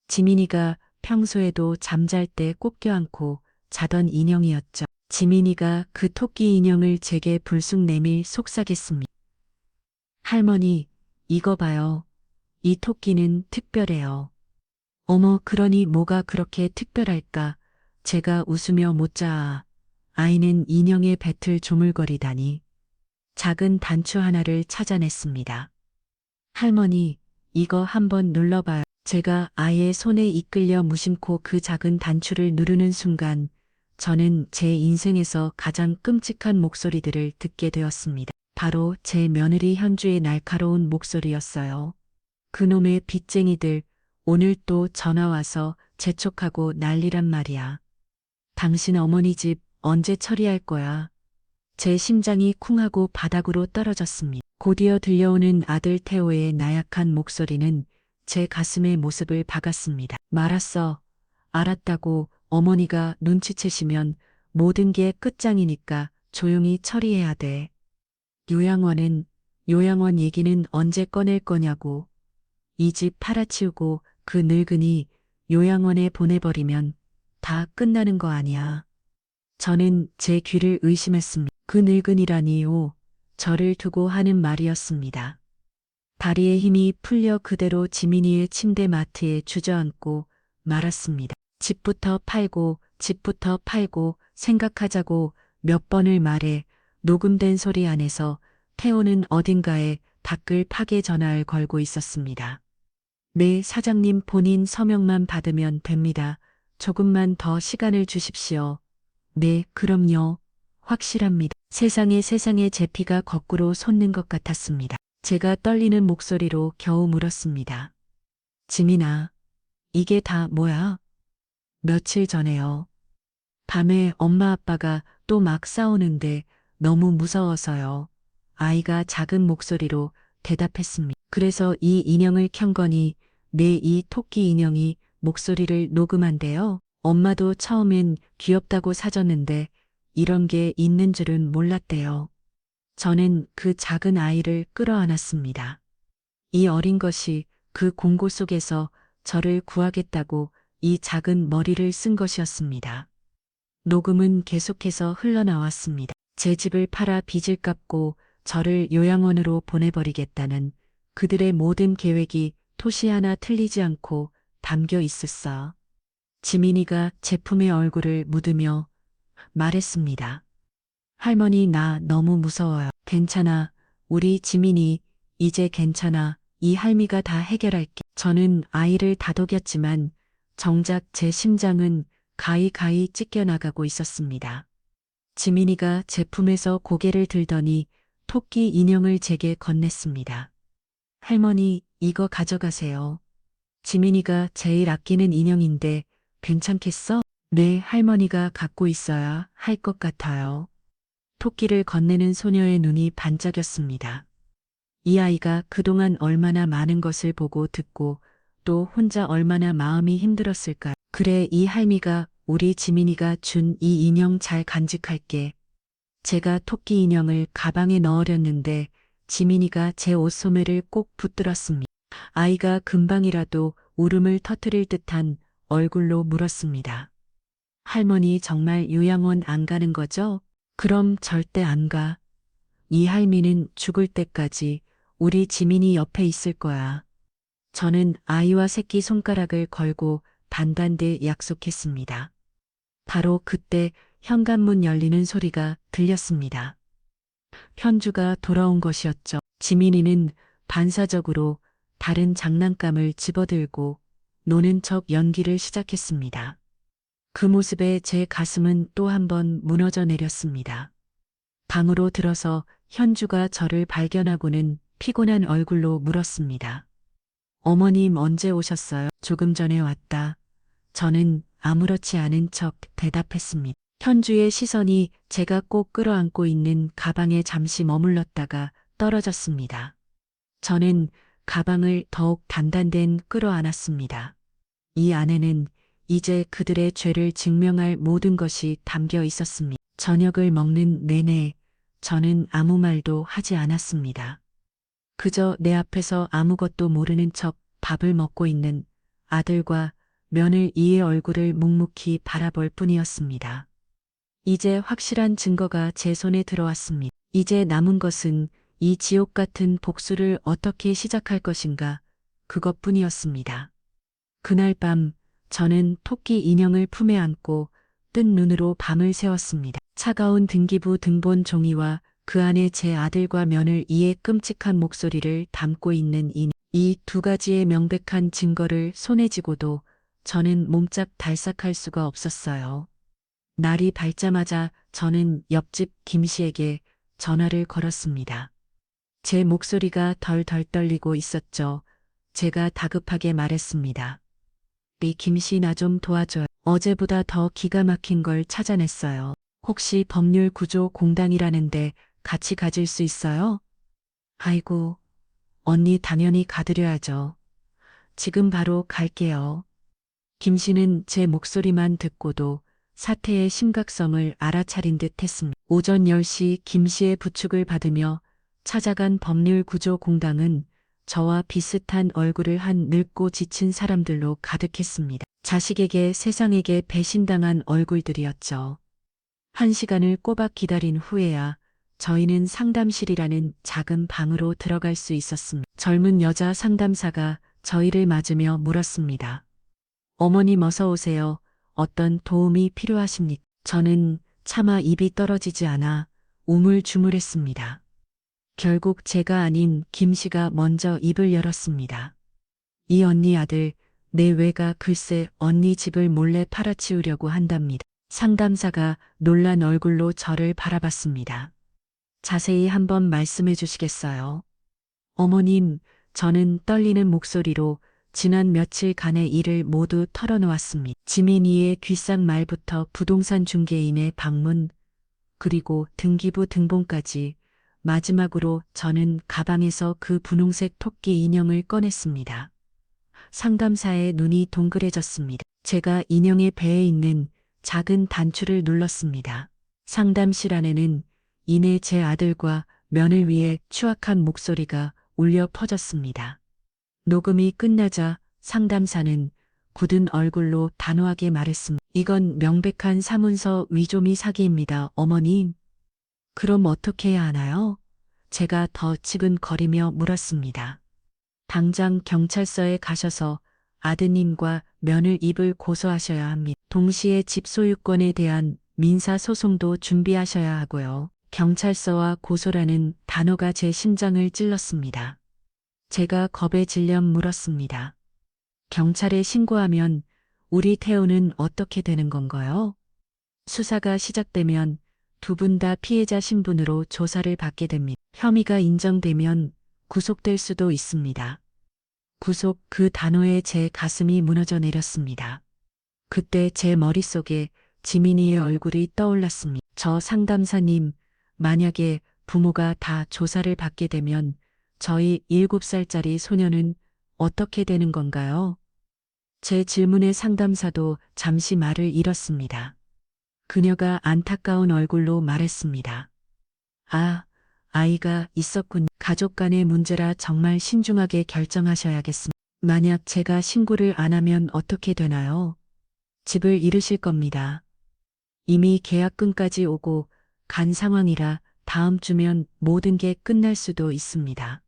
A: 지민이가 평소에도 잠잘 때 꼭 껴안고 자던 인형이었죠. 지민이가 그 토끼 인형을 제게 불쑥 내밀 속삭였습니다. 할머니, 이거 봐요. 이 토끼는 특별해요. 어머, 그러니 뭐가 그렇게 특별할까? 제가 웃으며 못자 아이는 인형의 뱃을 조물거리다니 작은 단추 하나를 찾아냈습니다. 할머니, 이거 한번 눌러봐요. 제가 아이의 손에 이끌려 무심코 그 작은 단추를 누르는 순간 저는 제 인생에서 가장 끔찍한 목소리들을 듣게 되었습니다. 바로 제 며느리 현주의 날카로운 목소리였어요. 그놈의 빚쟁이들 오늘 또 전화와서 재촉하고 난리란 말이야. 당신 어머니 집 언제 처리할 거야? 제 심장이 쿵하고 바닥으로 떨어졌습니다. 곧이어 들려오는 아들 태호의 나약한 목소리는 제 가슴의 모습을 박았습니다. 말았어. 알았다고. 어머니가 눈치채시면 모든 게 끝장이니까 조용히 처리해야 돼. 요양원 얘기는 언제 꺼낼 거냐고. 이 집 팔아치우고 그 늙은이 요양원에 보내버리면 다 끝나는 거 아니야. 저는 제 귀를 의심했습니다. 그 늙은이라니요. 저를 두고 하는 말이었습니다. 다리에 힘이 풀려 그대로 지민이의 침대 마트에 주저앉고 말았습니다. 집부터 팔고 생각하자고 몇 번을 말해 녹음된 소리 안에서 태호는 어딘가에 밖을 파괴 전화를 걸고 있었습니다. 네, 사장님 본인 서명만 받으면 됩니다. 조금만 더 시간을 주십시오. 네, 그럼요. 확실합니다. 세상에 제 피가 거꾸로 솟는 것 같았습니다. 제가 떨리는 목소리로 겨우 물었습니다. 지민아, 이게 다 뭐야? 며칠 전에요. 밤에 엄마 아빠가 또 막 싸우는데 너무 무서워서요. 아이가 작은 목소리로 대답했습니다. 그래서 이 인형을 켠 거니 내 이 토끼 인형이 목소리를 녹음한대요. 엄마도 처음엔 귀엽다고 사줬는데 이런 게 있는 줄은 몰랐대요. 저는 그 작은 아이를 끌어안았습니다. 이 어린 것이 그 공고 속에서 저를 구하겠다고 이 작은 머리를 쓴 것이었습니다. 녹음은 계속해서 흘러나왔습니다. 제 집을 팔아 빚을 갚고 저를 요양원으로 보내버리겠다는 그들의 모든 계획이 토시 하나 틀리지 않고 담겨 있었어. 지민이가 제품의 얼굴을 묻으며 말했습니다. 할머니, 나 너무 무서워요. 괜찮아. 우리 지민이 이제 괜찮아. 이 할미가 다 해결할게. 저는 아이를 다독였지만 정작 제 심장은 가히 찢겨나가고 있었습니다. 지민이가 제품에서 고개를 들더니 토끼 인형을 제게 건넸습니다. 할머니, 이거 가져가세요. 지민이가 제일 아끼는 인형인데 괜찮겠어? 네, 할머니가 갖고 있어야 할 것 같아요. 토끼를 건네는 소녀의 눈이 반짝였습니다. 이 아이가 그동안 얼마나 많은 것을 보고 듣고 또 혼자 얼마나 마음이 힘들었을까. 그래, 이 할미가 우리 지민이가 준 이 인형 잘 간직할게. 제가 토끼 인형을 가방에 넣으려는데 지민이가 제 옷소매를 꼭 붙들었습니다. 아이가 금방이라도 울음을 터뜨릴 듯한 얼굴로 물었습니다. 할머니 정말 요양원 안 가는 거죠? 그럼 절대 안 가. 이 할미는 죽을 때까지 우리 지민이 옆에 있을 거야. 저는 아이와 새끼 손가락을 걸고 단단히 약속했습니다. 바로 그때 현관문 열리는 소리가 들렸습니다. 현주가 돌아온 것이었죠. 지민이는 반사적으로 다른 장난감을 집어들고 노는 척 연기를 시작했습니다. 그 모습에 제 가슴은 또 한 번 무너져 내렸습니다. 방으로 들어서 현주가 저를 발견하고는 피곤한 얼굴로 물었습니다. 어머님 언제 오셨어요? 조금 전에 왔다. 저는 아무렇지 않은 척 대답했습니다. 현주의 시선이 제가 꼭 끌어안고 있는 가방에 잠시 머물렀다가 떨어졌습니다. 저는 가방을 더욱 단단히 끌어안았습니다. 이 안에는 이제 그들의 죄를 증명할 모든 것이 담겨 있었습니다. 저녁을 먹는 내내 저는 아무 말도 하지 않았습니다. 그저 내 앞에서 아무것도 모르는 척 밥을 먹고 있는 아들과 며느리의 얼굴을 묵묵히 바라볼 뿐이었습니다. 이제 확실한 증거가 제 손에 들어왔습니다. 이제 남은 것은 이 지옥 같은 복수를 어떻게 시작할 것인가, 그것뿐이었습니다. 그날 밤 저는 토끼 인형을 품에 안고 뜬 눈으로 밤을 새웠습니다. 차가운 등기부 등본 종이와 그 안에 제 아들과 며느리의 끔찍한 목소리를 담고 있는 이 두 가지의 명백한 증거를 손에 쥐고도 저는 몸짝 달싹할 수가 없었어요. 날이 밝자마자 저는 옆집 김 씨에게 전화를 걸었습니다. 제 목소리가 덜덜 떨리고 있었죠. 제가 다급하게 말했습니다. 김씨 나 좀 도와줘요. 어제보다 더 기가 막힌 걸 찾아냈어요. 혹시 법률 구조 공단이라는데 같이 가질 수 있어요? 아이고, 언니 당연히 가드려야죠. 지금 바로 갈게요. 김 씨는 제 목소리만 듣고도 사태의 심각성을 알아차린 듯 했습니다. 오전 10시 김 씨의 부축을 받으며 찾아간 법률구조공단은 저와 비슷한 얼굴을 한 늙고 지친 사람들로 가득했습니다. 자식에게 세상에게 배신당한 얼굴들이었죠. 1시간을 꼬박 기다린 후에야 저희는 상담실이라는 작은 방으로 들어갈 수 있었습니다. 젊은 여자 상담사가 저희를 맞으며 물었습니다. 어머님 어서 오세요. 어떤 도움이 필요하십니까? 저는 차마 입이 떨어지지 않아 우물쭈물했습니다. 결국 제가 아닌 김 씨가 먼저 입을 열었습니다. 이 언니 아들, 내 외가 글쎄 언니 집을 몰래 팔아치우려고 한답니다. 상담사가 놀란 얼굴로 저를 바라봤습니다. 자세히 한번 말씀해 주시겠어요? 어머님, 저는 떨리는 목소리로 지난 며칠간의 일을 모두 털어놓았습니다. 지민이의 귓상말부터 부동산 중개인의 방문, 그리고 등기부 등본까지 마지막으로 저는 가방에서 그 분홍색 토끼 인형을 꺼냈습니다. 상담사의 눈이 동그래졌습니다. 제가 인형의 배에 있는 작은 단추를 눌렀습니다. 상담실 안에는 이내 제 아들과 면을 위해 추악한 목소리가 울려 퍼졌습니다. 녹음이 끝나자 상담사는 굳은 얼굴로 단호하게 말했습니다. 이건 명백한 사문서 위조미 사기입니다, 어머님. 그럼 어떻게 해야 하나요? 제가 더 지근거리며 물었습니다. 당장 경찰서에 가셔서 아드님과 며느입을 고소하셔야 합니다. 동시에 집 소유권에 대한 민사소송도 준비하셔야 하고요. 경찰서와 고소라는 단어가 제 심장을 찔렀습니다. 제가 겁에 질려 물었습니다. 경찰에 신고하면 우리 태우는 어떻게 되는 건가요? 수사가 시작되면 두 분 다 피해자 신분으로 조사를 받게 됩니다. 혐의가 인정되면 구속될 수도 있습니다. 구속 그 단어에 제 가슴이 무너져 내렸습니다. 그때 제 머릿속에 지민이의 얼굴이 떠올랐습니다. 저 상담사님, 만약에 부모가 다 조사를 받게 되면 저희 7살짜리 소녀는 어떻게 되는 건가요? 제 질문에 상담사도 잠시 말을 잃었습니다. 그녀가 안타까운 얼굴로 말했습니다. 아, 아이가 있었군. 가족 간의 문제라 정말 신중하게 결정하셔야겠습니다. 만약 제가 신고를 안 하면 어떻게 되나요? 집을 잃으실 겁니다. 이미 계약금까지 오고 간 상황이라 다음 주면 모든 게 끝날 수도 있습니다.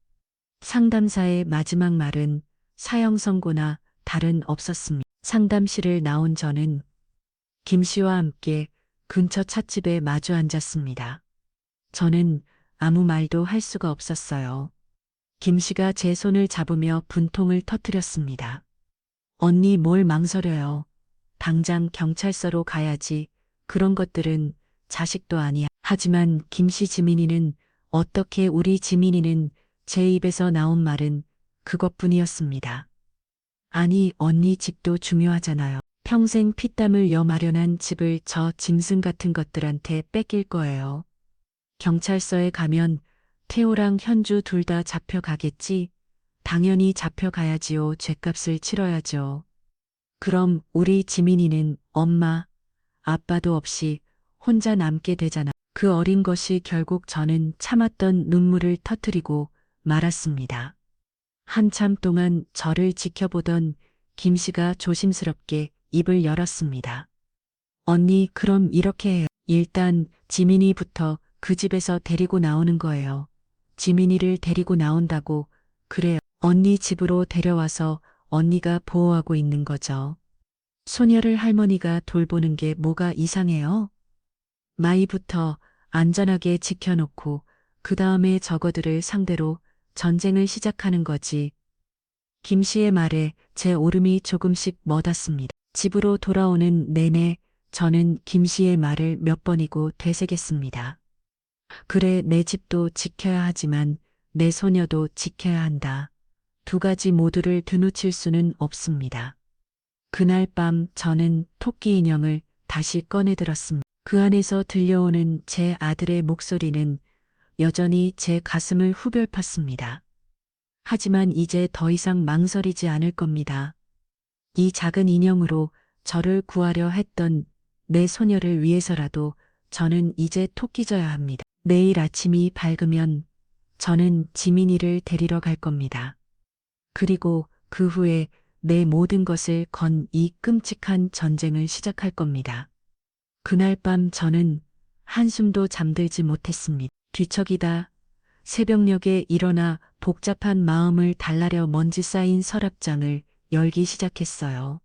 A: 상담사의 마지막 말은 사형 선고나 다른 없었습니다. 상담실을 나온 저는 김 씨와 함께 근처 찻집에 마주 앉았습니다. 저는 아무 말도 할 수가 없었어요. 김 씨가 제 손을 잡으며 분통을 터뜨렸습니다. 언니 뭘 망설여요. 당장 경찰서로 가야지. 그런 것들은 자식도 아니야. 하지만 김 씨 지민이는 어떻게 우리 지민이는 제 입에서 나온 말은 그것뿐이었습니다. 아니 언니 집도 중요하잖아요. 평생 피땀을 여 마련한 집을 저 짐승 같은 것들한테 뺏길 거예요. 경찰서에 가면 태호랑 현주 둘 다 잡혀가겠지? 당연히 잡혀가야지요. 죗값을 치러야죠. 그럼 우리 지민이는 엄마, 아빠도 없이 혼자 남게 되잖아. 그 어린 것이 결국 저는 참았던 눈물을 터뜨리고 말았습니다. 한참 동안 저를 지켜보던 김 씨가 조심스럽게 입을 열었습니다. 언니, 그럼 이렇게 해요. 일단 지민이부터 그 집에서 데리고 나오는 거예요. 지민이를 데리고 나온다고. 그래요. 언니 집으로 데려와서 언니가 보호하고 있는 거죠. 소녀를 할머니가 돌보는 게 뭐가 이상해요? 마이부터 안전하게 지켜놓고 그 다음에 저거들을 상대로 전쟁을 시작하는 거지. 김 씨의 말에 제 오름이 조금씩 멎었습니다. 집으로 돌아오는 내내 저는 김 씨의 말을 몇 번이고 되새겼습니다. 그래, 내 집도 지켜야 하지만 내 소녀도 지켜야 한다. 두 가지 모두를 드높일 수는 없습니다. 그날 밤 저는 토끼 인형을 다시 꺼내들었습니다. 그 안에서 들려오는 제 아들의 목소리는 여전히 제 가슴을 후벼 팠습니다. 하지만 이제 더 이상 망설이지 않을 겁니다. 이 작은 인형으로 저를 구하려 했던 내 소녀를 위해서라도 저는 이제 토끼져야 합니다. 내일 아침이 밝으면 저는 지민이를 데리러 갈 겁니다. 그리고 그 후에 내 모든 것을 건 이 끔찍한 전쟁을 시작할 겁니다. 그날 밤 저는 한숨도 잠들지 못했습니다. 뒤척이다 새벽녘에 일어나 복잡한 마음을 달라려 먼지 쌓인 서랍장을 열기 시작했어요.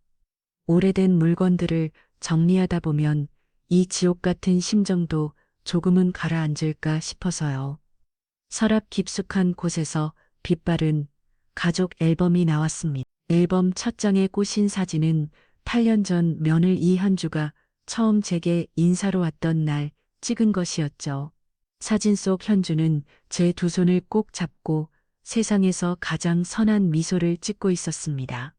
A: 오래된 물건들을 정리하다 보면 이 지옥 같은 심정도 조금은 가라앉을까 싶어서요. 서랍 깊숙한 곳에서 빛바른 가족 앨범이 나왔습니다. 앨범 첫 장에 꽂힌 사진은 8년 전 며느리 이현주가 처음 제게 인사로 왔던 날 찍은 것이었죠. 사진 속 현주는 제 두 손을 꼭 잡고 세상에서 가장 선한 미소를 짓고 있었습니다.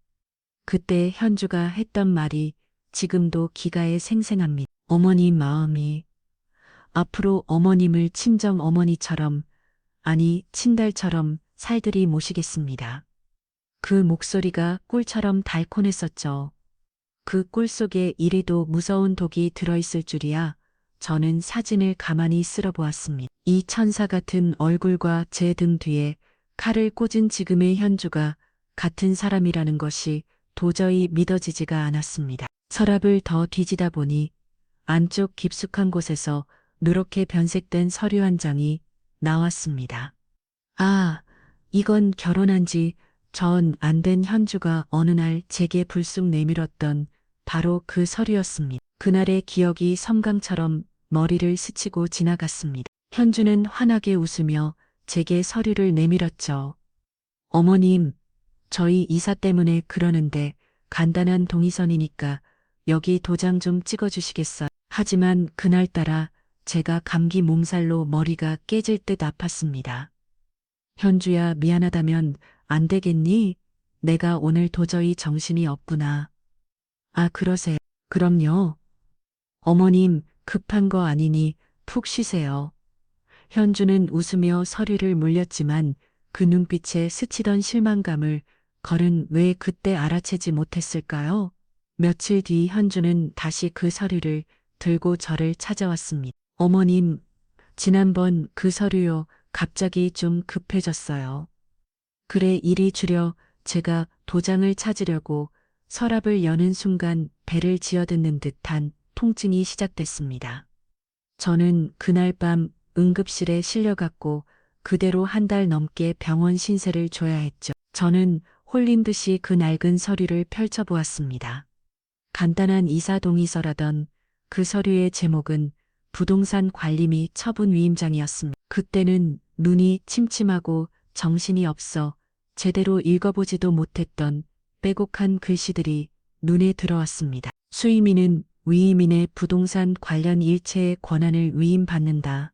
A: 그때 현주가 했던 말이 지금도 기가에 생생합니다. 어머니 마음이 앞으로 어머님을 친정 어머니처럼 아니 친달처럼 살들이 모시겠습니다. 그 목소리가 꿀처럼 달콤했었죠. 그 꿀 속에 이리도 무서운 독이 들어있을 줄이야. 저는 사진을 가만히 쓸어보았습니다. 이 천사 같은 얼굴과 제 등 뒤에 칼을 꽂은 지금의 현주가 같은 사람이라는 것이 도저히 믿어지지가 않았습니다. 서랍을 더 뒤지다 보니 안쪽 깊숙한 곳에서 누렇게 변색된 서류 한 장이 나왔습니다. 아, 이건 결혼한 지 전 안 된 현주가 어느 날 제게 불쑥 내밀었던 바로 그 서류였습니다. 그날의 기억이 섬광처럼 머리를 스치고 지나갔습니다. 현주는 환하게 웃으며 제게 서류를 내밀었죠. 어머님, 저희 이사 때문에 그러는데 간단한 동의서니까 여기 도장 좀 찍어주시겠어요? 하지만 그날따라 제가 감기 몸살로 머리가 깨질 듯 아팠습니다. 현주야, 미안하다면 안 되겠니? 내가 오늘 도저히 정신이 없구나. 아, 그러세요. 그럼요. 어머님, 급한 거 아니니 푹 쉬세요. 현주는 웃으며 서류를 물렸지만 그 눈빛에 스치던 실망감을 걸은 왜 그때 알아채지 못했을까요? 며칠 뒤 현주는 다시 그 서류를 들고 저를 찾아왔습니다. 어머님, 지난번 그 서류요. 갑자기 좀 급해졌어요. 그래 일이 줄여 제가 도장을 찾으려고 서랍을 여는 순간 배를 지어듣는 듯한 통증이 시작됐습니다. 저는 그날 밤 응급실에 실려갔고 그대로 한 달 넘게 병원 신세를 져야 했죠. 저는 홀린 듯이 그 낡은 서류를 펼쳐보았습니다. 간단한 이사 동의서라던 그 서류의 제목은 부동산 관리 및 처분 위임장이었습니다. 그때는 눈이 침침하고 정신이 없어 제대로 읽어보지도 못했던 빼곡한 글씨들이 눈에 들어왔습니다. 수임인은 위임인의 부동산 관련 일체의 권한을 위임받는다.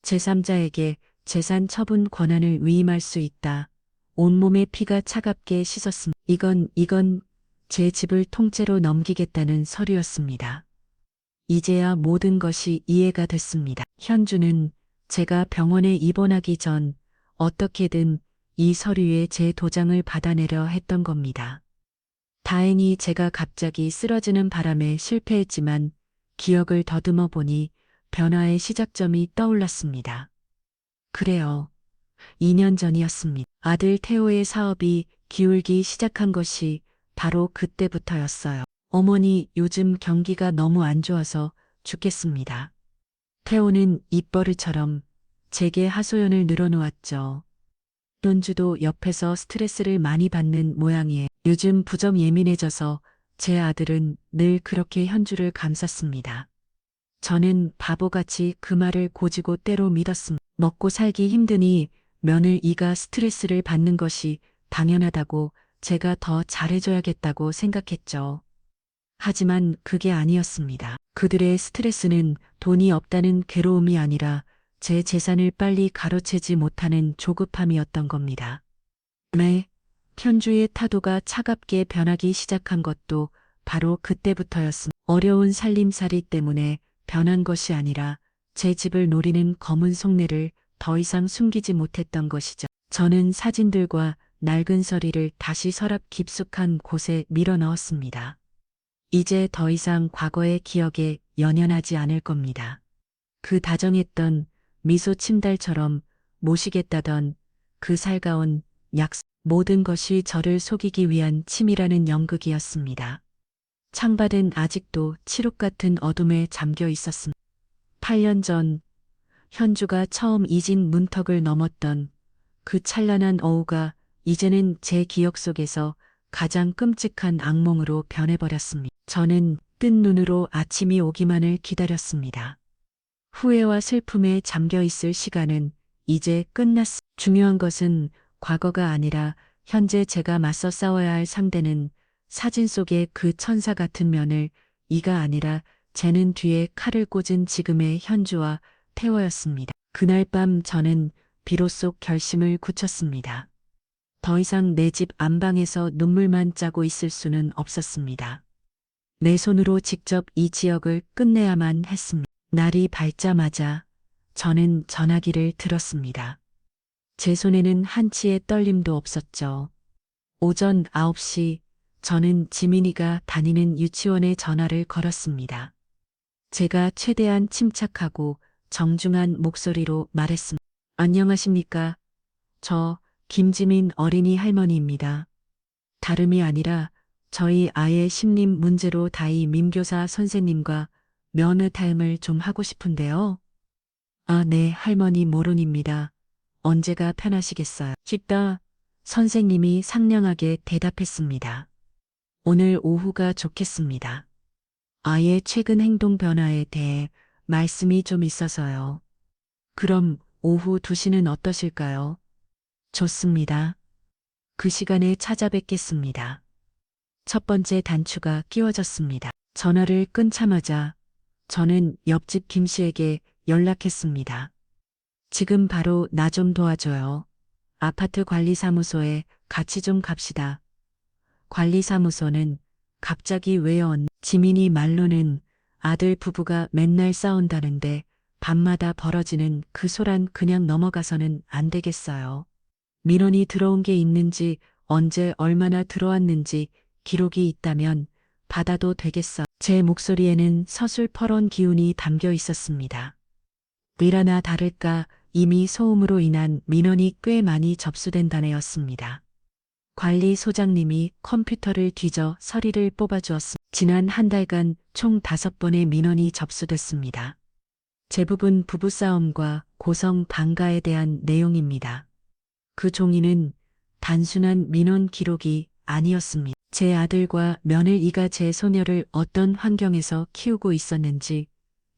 A: 제3자에게 재산 처분 권한을 위임할 수 있다. 온몸에 피가 차갑게 씻었습니다. 이건 제 집을 통째로 넘기겠다는 서류였습니다. 이제야 모든 것이 이해가 됐습니다. 현주는 제가 병원에 입원하기 전 어떻게든 이 서류에 제 도장을 받아내려 했던 겁니다. 다행히 제가 갑자기 쓰러지는 바람에 실패했지만 기억을 더듬어 보니 변화의 시작점이 떠올랐습니다. 그래요. 2년 전이었습니다. 아들 태호의 사업이 기울기 시작한 것이 바로 그때부터였어요. 어머니, 요즘 경기가 너무 안 좋아서 죽겠습니다. 태호는 입버릇처럼 제게 하소연을 늘어놓았죠. 현주도 옆에서 스트레스를 많이 받는 모양이에요. 요즘 부쩍 예민해져서 제 아들은 늘 그렇게 현주를 감쌌습니다. 저는 바보같이 그 말을 고지고 때로 믿었습니다. 먹고 살기 힘드니 며느리가 스트레스를 받는 것이 당연하다고 제가 더 잘해줘야겠다고 생각했죠. 하지만 그게 아니었습니다. 그들의 스트레스는 돈이 없다는 괴로움이 아니라 제 재산을 빨리 가로채지 못하는 조급함이었던 겁니다. 현주의 타도가 차갑게 변하기 시작한 것도 바로 그때부터였습니다. 어려운 살림살이 때문에 변한 것이 아니라 제 집을 노리는 검은 속내를 더 이상 숨기지 못했던 것이죠. 저는 사진들과 낡은 서리를 다시 서랍 깊숙한 곳에 밀어 넣었습니다. 이제 더 이상 과거의 기억에 연연하지 않을 겁니다. 그 다정했던 미소 침달처럼 모시겠다던 그 살가운 약속, 모든 것이 저를 속이기 위한 치밀하는 연극이었습니다. 창밖은 아직도 칠흑 같은 어둠에 잠겨 있었습니다. 8년 전 현주가 처음 이진 문턱을 넘었던 그 찬란한 어우가 이제는 제 기억 속에서 가장 끔찍한 악몽으로 변해버렸습니다. 저는 뜬 눈으로 아침이 오기만을 기다렸습니다. 후회와 슬픔에 잠겨 있을 시간은 이제 끝났습니다. 중요한 것은 과거가 아니라 현재 제가 맞서 싸워야 할 상대는 사진 속의 그 천사 같은 면을 이가 아니라 재는 뒤에 칼을 꽂은 지금의 현주와 태호였습니다. 그날 밤 저는 비로소 결심을 굳혔습니다. 더 이상 내 집 안방에서 눈물만 짜고 있을 수는 없었습니다. 내 손으로 직접 이 지역을 끝내야만 했습니다. 날이 밝자마자 저는 전화기를 들었습니다. 제 손에는 한치의 떨림도 없었죠. 오전 9시 저는 지민이가 다니는 유치원에 전화를 걸었습니다. 제가 최대한 침착하고 정중한 목소리로 말했습니다. 안녕하십니까? 저 김지민 어린이 할머니입니다. 다름이 아니라 저희 아이의 심림 문제로 다희 민교사 선생님과 면회 타임을 좀 하고 싶은데요. 아, 네, 할머니 모론입니다. 언제가 편하시겠어요? 싶다. 선생님이 상냥하게 대답했습니다. 오늘 오후가 좋겠습니다. 아이의 최근 행동 변화에 대해 말씀이 좀 있어서요. 그럼 오후 2시는 어떠실까요? 좋습니다. 그 시간에 찾아뵙겠습니다. 첫 번째 단추가 끼워졌습니다. 전화를 끊자마자 저는 옆집 김 씨에게 연락했습니다. 지금 바로 나 좀 도와줘요. 아파트 관리사무소에 같이 좀 갑시다. 관리사무소는 갑자기 왜요? 지민이 말로는 아들 부부가 맨날 싸운다는데 밤마다 벌어지는 그 소란 그냥 넘어가서는 안 되겠어요. 민원이 들어온 게 있는지 언제 얼마나 들어왔는지 기록이 있다면 받아도 되겠어. 제 목소리에는 서슬퍼런 기운이 담겨 있었습니다. 위라나 다를까 이미 소음으로 인한 민원이 꽤 많이 접수된다네였습니다. 관리소장님이 컴퓨터를 뒤져 서리를 뽑아주었습니다. 지난 한 달간 총 5번의 민원이 접수됐습니다. 대부분 부부싸움과 고성 방가에 대한 내용입니다. 그 종이는 단순한 민원 기록이 아니었습니다. 제 아들과 며느리가 제 소녀를 어떤 환경에서 키우고 있었는지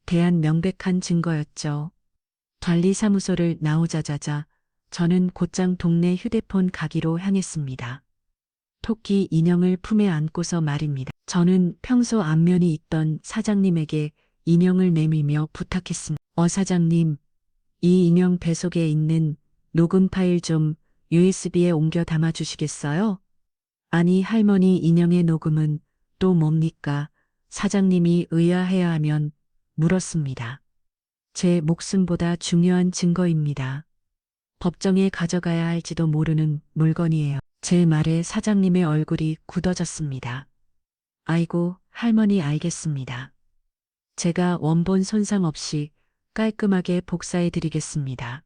A: 대한 명백한 증거였죠. 관리사무소를 나오자자자 저는 곧장 동네 휴대폰 가기로 향했습니다. 토끼 인형을 품에 안고서 말입니다. 저는 평소 안면이 있던 사장님에게 인형을 내밀며 부탁했습니다. 사장님, 이 인형 배속에 있는 녹음 파일 좀 USB에 옮겨 담아 주시겠어요? 아니 할머니 인형의 녹음은 또 뭡니까? 사장님이 의아해하면 물었습니다. 제 목숨보다 중요한 증거입니다. 법정에 가져가야 할지도 모르는 물건이에요. 제 말에 사장님의 얼굴이 굳어졌습니다. 아이고, 할머니 알겠습니다. 제가 원본 손상 없이 깔끔하게 복사해 드리겠습니다.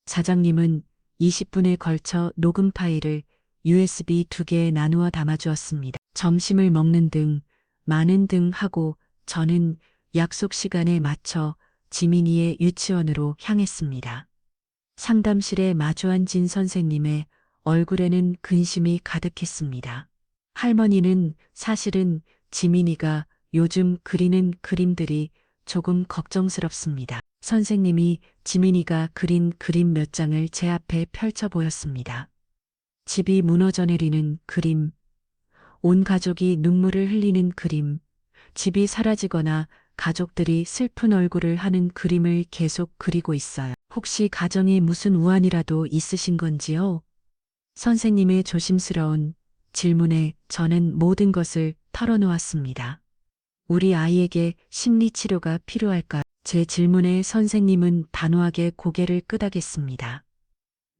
A: 사장님은 20분에 걸쳐 녹음 파일을 USB 2개에 나누어 담아주었습니다. 점심을 먹는 등 많은 등 하고 저는 약속 시간에 맞춰 지민이의 유치원으로 향했습니다. 상담실에 마주 앉은 선생님의 얼굴에는 근심이 가득했습니다. 할머니는 사실은 지민이가 요즘 그리는 그림들이 조금 걱정스럽습니다. 선생님이 지민이가 그린 그림 몇 장을 제 앞에 펼쳐 보였습니다. 집이 무너져 내리는 그림, 온 가족이 눈물을 흘리는 그림, 집이 사라지거나 가족들이 슬픈 얼굴을 하는 그림을 계속 그리고 있어요. 혹시 가정에 무슨 우환이라도 있으신 건지요? 선생님의 조심스러운 질문에 저는 모든 것을 털어놓았습니다. 우리 아이에게 심리치료가 필요할까요? 제 질문에 선생님은 단호하게 고개를 끄덕였습니다.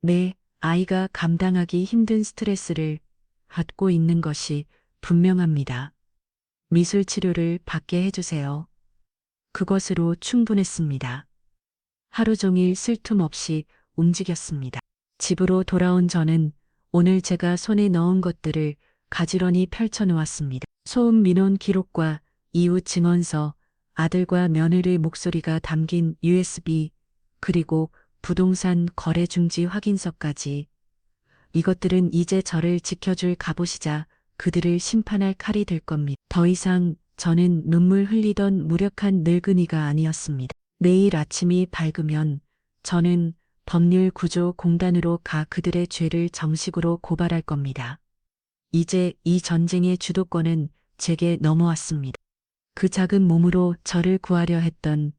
A: 네, 아이가 감당하기 힘든 스트레스를 받고 있는 것이 분명합니다. 미술 치료를 받게 해주세요. 그것으로 충분했습니다. 하루 종일 쓸 틈 없이 움직였습니다. 집으로 돌아온 저는 오늘 제가 손에 넣은 것들을 가지런히 펼쳐놓았습니다. 소음 민원 기록과 이웃 증언서, 아들과 며느리의 목소리가 담긴 USB, 그리고 부동산 거래 중지 확인서까지. 이것들은 이제 저를 지켜줄 갑옷이자 그들을 심판할 칼이 될 겁니다. 더 이상 저는 눈물 흘리던 무력한 늙은이가 아니었습니다. 내일 아침이 밝으면 저는 법률구조공단으로 가 그들의 죄를 정식으로 고발할 겁니다. 이제 이 전쟁의 주도권은 제게 넘어왔습니다. 그 작은 몸으로 저를 구하려 했던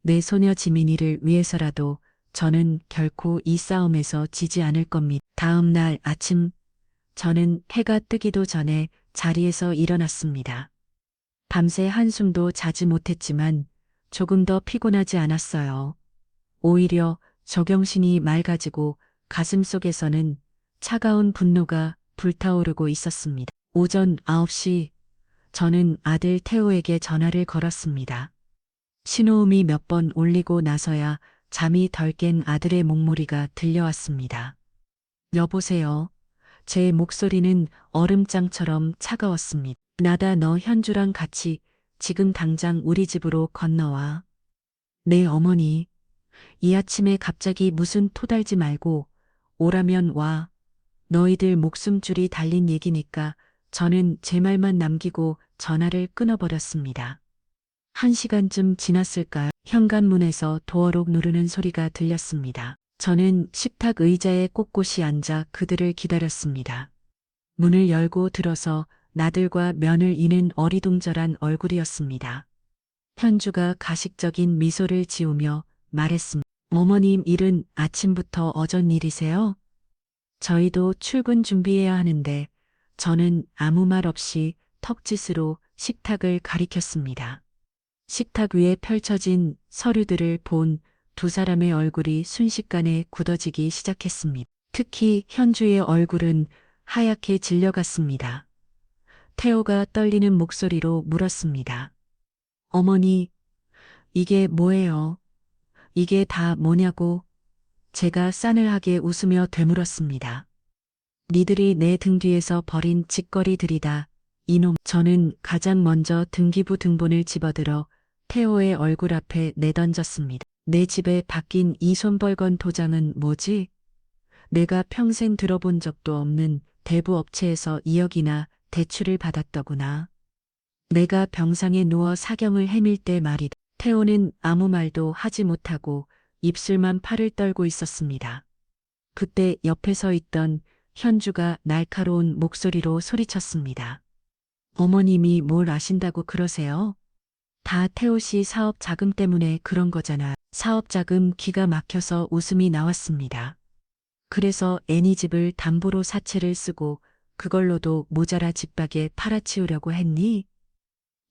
A: 내 소녀 지민이를 위해서라도 저는 결코 이 싸움에서 지지 않을 겁니다. 다음 날 아침 저는 해가 뜨기도 전에 자리에서 일어났습니다. 밤새 한숨도 자지 못했지만 조금 더 피곤하지 않았어요. 오히려 저경신이 맑아지고 가슴속에서는 차가운 분노가 불타오르고 있었습니다. 오전 9시 저는 아들 태호에게 전화를 걸었습니다. 신호음이 몇 번 울리고 나서야 잠이 덜 깬 아들의 목소리가 들려왔습니다. 여보세요. 제 목소리는 얼음장처럼 차가웠습니다. 나다 너 현주랑 같이 지금 당장 우리 집으로 건너와. 네 어머니. 이 아침에 갑자기 무슨 토달지 말고 오라면 와. 너희들 목숨줄이 달린 얘기니까 저는 제 말만 남기고 전화를 끊어버렸습니다. 1시간쯤 지났을까요? 현관문에서 도어록 누르는 소리가 들렸습니다. 저는 식탁 의자에 꼿꼿이 앉아 그들을 기다렸습니다. 문을 열고 들어서 나들과 면을 이는 어리둥절한 얼굴이었습니다. 현주가 가식적인 미소를 지으며 말했습니다. 어머님 일은 아침부터 어쩐 일이세요? 저희도 출근 준비해야 하는데 저는 아무 말 없이 턱짓으로 식탁을 가리켰습니다. 식탁 위에 펼쳐진 서류들을 본 두 사람의 얼굴이 순식간에 굳어지기 시작했습니다. 특히 현주의 얼굴은 하얗게 질려갔습니다. 태호가 떨리는 목소리로 물었습니다. 어머니, 이게 뭐예요? 이게 다 뭐냐고? 제가 싸늘하게 웃으며 되물었습니다. 니들이 내 등 뒤에서 벌인 짓거리들이다. 이놈. 저는 가장 먼저 등기부 등본을 집어들어 태호의 얼굴 앞에 내던졌습니다. 내 집에 박힌 이 손벌건 도장은 뭐지? 내가 평생 들어본 적도 없는 대부업체에서 2억이나 대출을 받았더구나. 내가 병상에 누워 사경을 헤맬 때 말이다. 태호는 아무 말도 하지 못하고 입술만 팔을 떨고 있었습니다. 그때 옆에 서 있던 현주가 날카로운 목소리로 소리쳤습니다. 어머님이 뭘 아신다고 그러세요? 다 태호 씨 사업 자금 때문에 그런 거잖아. 사업 자금 기가 막혀서 웃음이 나왔습니다. 그래서 애니 집을 담보로 사채를 쓰고 그걸로도 모자라 집밖에 팔아치우려고 했니?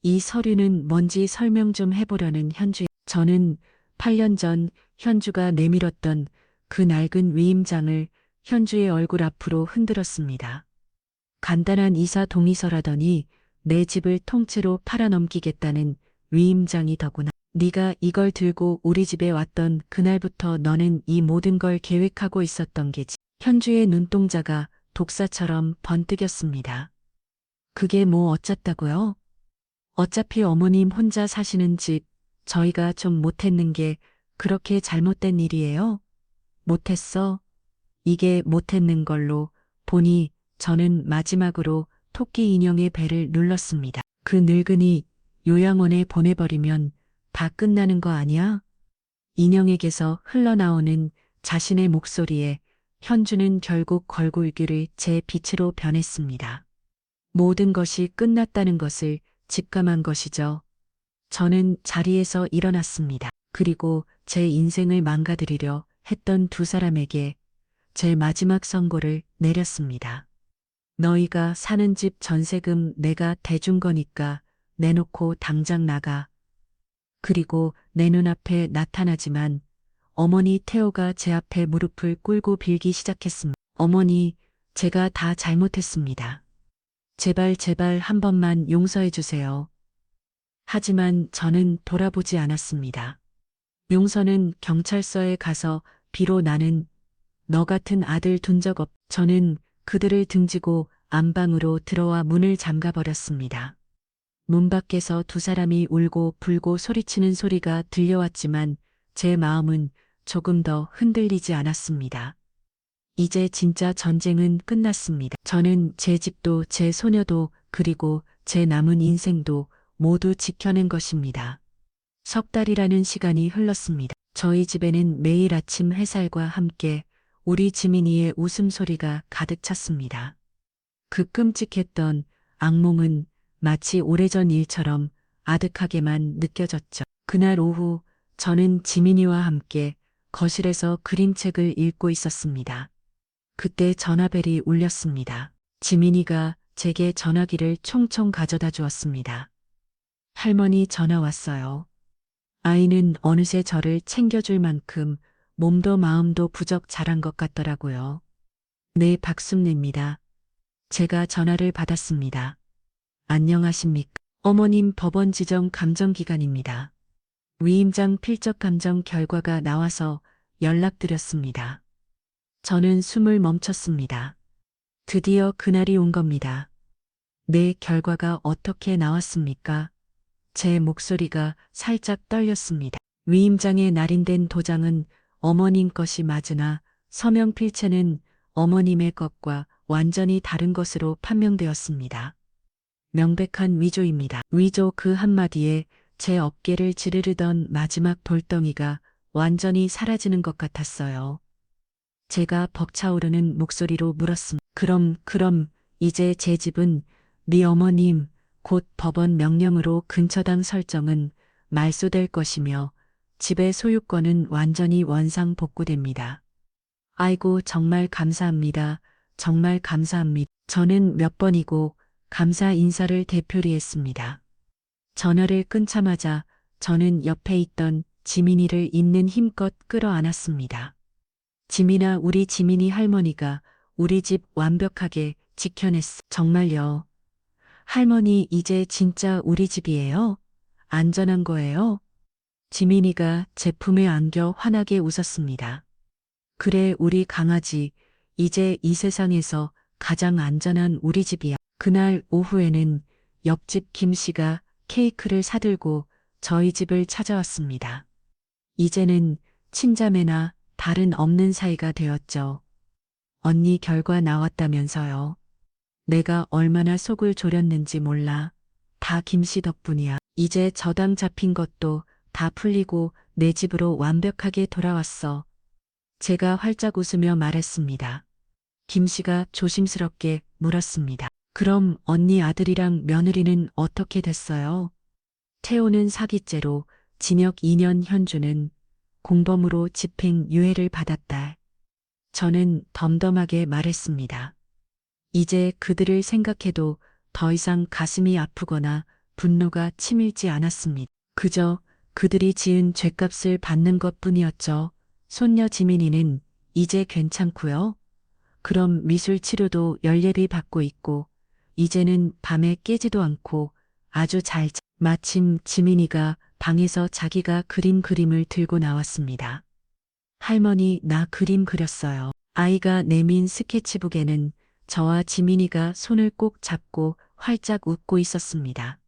A: 이 서류는 뭔지 설명 좀 해보려는 현주. 저는 8년 전 현주가 내밀었던 그 낡은 위임장을 현주의 얼굴 앞으로 흔들었습니다. 간단한 이사 동의서라더니 내 집을 통째로 팔아넘기겠다는 위임장이더구나. 네가 이걸 들고 우리 집에 왔던 그날부터 너는 이 모든 걸 계획하고 있었던 게지. 현주의 눈동자가 독사처럼 번뜩였습니다. 그게 뭐 어쨌다고요? 어차피 어머님 혼자 사시는 집, 저희가 좀 못했는 게 그렇게 잘못된 일이에요? 못했어? 이게 못했는 걸로 보니 저는 마지막으로 토끼 인형의 배를 눌렀습니다. 그 늙은이 요양원에 보내버리면 다 끝나는 거 아니야? 인형에게서 흘러나오는 자신의 목소리에 현주는 결국 걸굴귀를 제 빛으로 변했습니다. 모든 것이 끝났다는 것을 직감한 것이죠. 저는 자리에서 일어났습니다. 그리고 제 인생을 망가뜨리려 했던 두 사람에게 제 마지막 선고를 내렸습니다. 너희가 사는 집 전세금 내가 대준 거니까 내놓고 당장 나가. 그리고 내 눈앞에 나타나지만 어머니 태호가 제 앞에 무릎을 꿇고 빌기 시작했습니다. 어머니, 제가 다 잘못했습니다. 제발 제발 한 번만 용서해 주세요. 하지만 저는 돌아보지 않았습니다. 용서는 경찰서에 가서 비로 나는 너 같은 아들 둔 적 없. 저는 그들을 등지고 안방으로 들어와 문을 잠가 버렸습니다. 문 밖에서 두 사람이 울고 불고 소리치는 소리가 들려왔지만 제 마음은 조금 더 흔들리지 않았습니다. 이제 진짜 전쟁은 끝났습니다. 저는 제 집도 제 소녀도 그리고 제 남은 인생도 모두 지켜낸 것입니다. 석 달이라는 시간이 흘렀습니다. 저희 집에는 매일 아침 햇살과 함께 우리 지민이의 웃음소리가 가득 찼습니다. 그 끔찍했던 악몽은 마치 오래전 일처럼 아득하게만 느껴졌죠. 그날 오후 저는 지민이와 함께 거실에서 그림책을 읽고 있었습니다. 그때 전화벨이 울렸습니다. 지민이가 제게 전화기를 총총 가져다 주었습니다. 할머니 전화 왔어요. 아이는 어느새 저를 챙겨줄 만큼 몸도 마음도 부쩍 자란 것 같더라고요. 네, 박순례입니다. 제가 전화를 받았습니다. 안녕하십니까. 어머님 법원 지정 감정 기간입니다. 위임장 필적 감정 결과가 나와서 연락드렸습니다. 저는 숨을 멈췄습니다. 드디어 그날이 온 겁니다. 네, 결과가 어떻게 나왔습니까? 제 목소리가 살짝 떨렸습니다. 위임장에 날인된 도장은 어머님 것이 맞으나 서명 필체는 어머님의 것과 완전히 다른 것으로 판명되었습니다. 명백한 위조입니다. 위조 그 한마디에 제 어깨를 지르르던 마지막 돌덩이가 완전히 사라지는 것 같았어요. 제가 벅차오르는 목소리로 물었습니다. 그럼 이제 제 집은 네 어머님 곧 법원 명령으로 근처당 설정은 말소될 것이며 집의 소유권은 완전히 원상복구됩니다. 아이고 정말 감사합니다. 정말 감사합니다. 저는 몇 번이고 감사 인사를 되풀이 했습니다. 전화를 끊자마자 저는 옆에 있던 지민이를 있는 힘껏 끌어안았습니다. 지민아, 우리 지민이 할머니가 우리 집 완벽하게 지켜냈어. 정말요. 할머니 이제 진짜 우리 집이에요? 안전한 거예요? 지민이가 제 품에 안겨 환하게 웃었습니다. 그래, 우리 강아지. 이제 이 세상에서 가장 안전한 우리 집이야. 그날 오후에는 옆집 김 씨가 케이크를 사들고 저희 집을 찾아왔습니다. 이제는 친자매나 다른 없는 사이가 되었죠. 언니 결과 나왔다면서요. 내가 얼마나 속을 졸였는지 몰라. 다 김 씨 덕분이야. 이제 저당 잡힌 것도 다 풀리고 내 집으로 완벽하게 돌아왔어. 제가 활짝 웃으며 말했습니다. 김 씨가 조심스럽게 물었습니다. 그럼 언니 아들이랑 며느리는 어떻게 됐어요? 태호는 사기죄로 징역 2년, 현주는 공범으로 집행유예를 받았다. 저는 덤덤하게 말했습니다. 이제 그들을 생각해도 더 이상 가슴이 아프거나 분노가 치밀지 않았습니다. 그저 그들이 지은 죗값을 받는 것뿐이었죠. 손녀 지민이는 이제 괜찮고요. 그럼 미술 치료도 연례비 받고 있고 이제는 밤에 깨지도 않고 아주 잘 마침 지민이가 방에서 자기가 그린 그림을 들고 나왔습니다. 할머니, 나 그림 그렸어요. 아이가 내민 스케치북에는 저와 지민이가 손을 꼭 잡고 활짝 웃고 있었습니다.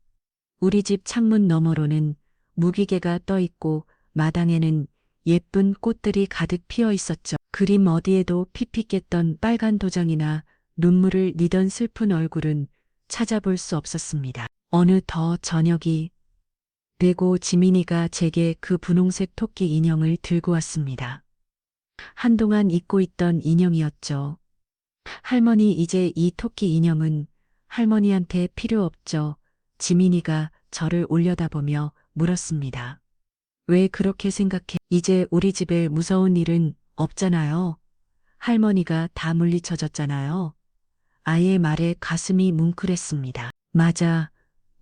A: 우리 집 창문 너머로는 무기개가 떠 있고 마당에는 예쁜 꽃들이 가득 피어 있었죠. 그림 어디에도 핏빛 깼던 빨간 도장이나 눈물을 니던 슬픈 얼굴은 찾아볼 수 없었습니다. 어느덧 저녁이 되고 지민이가 제게 그 분홍색 토끼 인형을 들고 왔습니다. 한동안 잊고 있던 인형이었죠. 할머니, 이제 이 토끼 인형은 할머니한테 필요 없죠. 지민이가 저를 올려다보며 물었습니다. 왜 그렇게 생각해? 이제 우리 집에 무서운 일은 없잖아요. 할머니가 다 물리쳐줬잖아요. 아이의 말에 가슴이 뭉클했습니다. 맞아.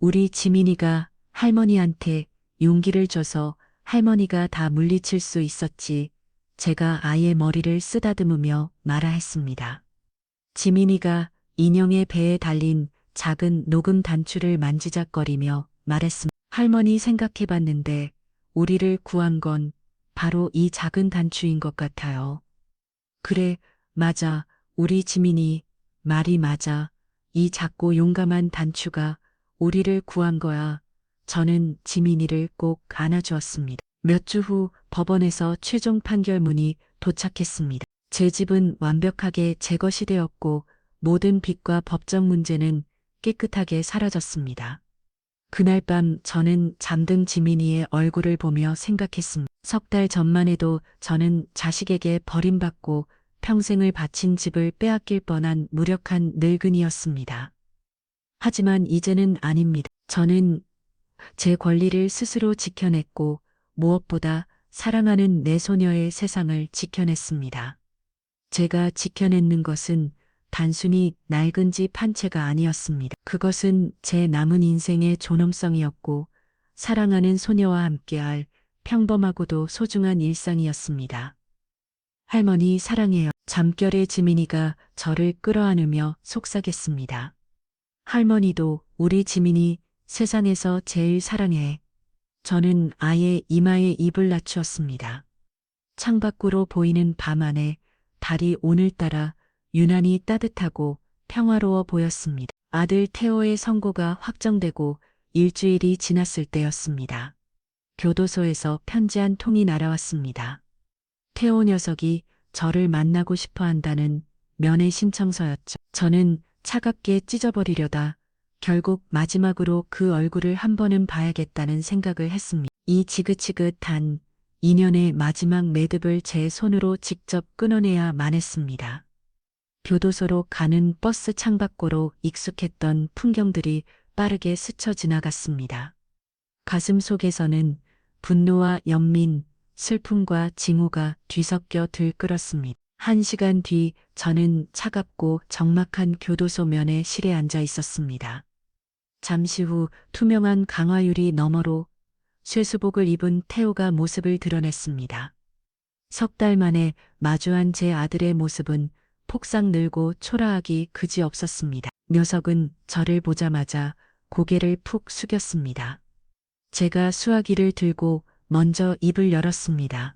A: 우리 지민이가 할머니한테 용기를 줘서 할머니가 다 물리칠 수 있었지. 제가 아예 머리를 쓰다듬으며 말아 했습니다. 지민이가 인형의 배에 달린 작은 녹음 단추를 만지작거리며 말했습니다. 할머니 생각해봤는데 우리를 구한 건 바로 이 작은 단추인 것 같아요. 그래, 맞아. 우리 지민이 말이 맞아. 이 작고 용감한 단추가 우리를 구한 거야. 저는 지민이를 꼭 안아주었습니다. 몇 주 후 법원에서 최종 판결문이 도착했습니다. 제 집은 완벽하게 제 것이 되었고 모든 빚과 법적 문제는 깨끗하게 사라졌습니다. 그날 밤 저는 잠든 지민이의 얼굴을 보며 생각했습니다. 석 달 전만 해도 저는 자식에게 버림받고 평생을 바친 집을 빼앗길 뻔한 무력한 늙은이였습니다. 하지만 이제는 아닙니다. 저는 제 권리를 스스로 지켜냈고 무엇보다 사랑하는 내 소녀의 세상을 지켜냈습니다. 제가 지켜냈는 것은 단순히 낡은 집 한 채가 아니었습니다. 그것은 제 남은 인생의 존엄성이었고 사랑하는 소녀와 함께할 평범하고도 소중한 일상이었습니다. 할머니 사랑해요. 잠결에 지민이가 저를 끌어안으며 속삭였습니다. 할머니도 우리 지민이 세상에서 제일 사랑해. 저는 아예 이마에 입을 낮추었습니다. 창밖으로 보이는 밤 안에 달이 오늘따라 유난히 따뜻하고 평화로워 보였습니다. 아들 태호의 선고가 확정되고 일주일이 지났을 때였습니다. 교도소에서 편지 한 통이 날아왔습니다. 태호 녀석이 저를 만나고 싶어 한다는 면회 신청서였죠. 저는 차갑게 찢어버리려다 결국 마지막으로 그 얼굴을 한 번은 봐야겠다는 생각을 했습니다. 이 지긋지긋한 인연의 마지막 매듭을 제 손으로 직접 끊어내야만 했습니다. 교도소로 가는 버스 창밖으로 익숙했던 풍경들이 빠르게 스쳐 지나갔습니다. 가슴 속에서는 분노와 연민, 슬픔과 징후가 뒤섞여 들끓었습니다. 1시간 뒤 저는 차갑고 적막한 교도소 면의 실에 앉아 있었습니다. 잠시 후 투명한 강화유리 너머로 쇠수복을 입은 태호가 모습을 드러냈습니다. 석 달 만에 마주한 제 아들의 모습은 폭삭 늘고 초라하기 그지없었습니다. 녀석은 저를 보자마자 고개를 푹 숙였습니다. 제가 수화기를 들고 먼저 입을 열었습니다.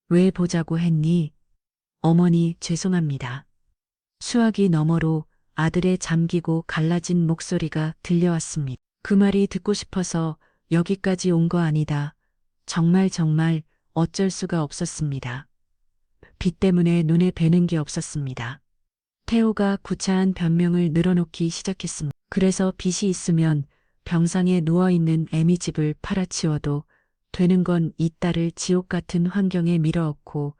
A: 왜 보자고 했니? 어머니 죄송합니다. 수화기 너머로 아들의 잠기고 갈라진 목소리가 들려왔습니다. 그 말이 듣고 싶어서 여기까지 온 거 아니다. 정말 어쩔 수가 없었습니다. 빚 때문에 눈에 뵈는 게 없었습니다. 태호가 구차한 변명을 늘어놓기 시작했습니다. 그래서 빚이 있으면 병상에 누워있는 애미 집을 팔아치워도 되는 건 이 딸을 지옥 같은 환경에 밀어넣고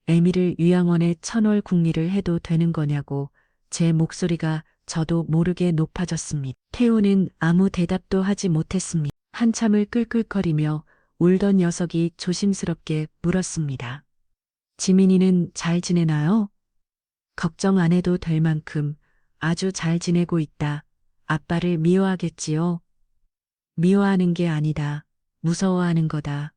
A: 애미를 요양원에 천월 국리를 해도 되는 거냐고 제 목소리가 저도 모르게 높아졌습니다. 태호는 아무 대답도 하지 못했습니다. 한참을 끌끌거리며 울던 녀석이 조심스럽게 물었습니다. 지민이는 잘 지내나요? 걱정 안 해도 될 만큼 아주 잘 지내고 있다. 아빠를 미워하겠지요? 미워하는 게 아니다. 무서워하는 거다.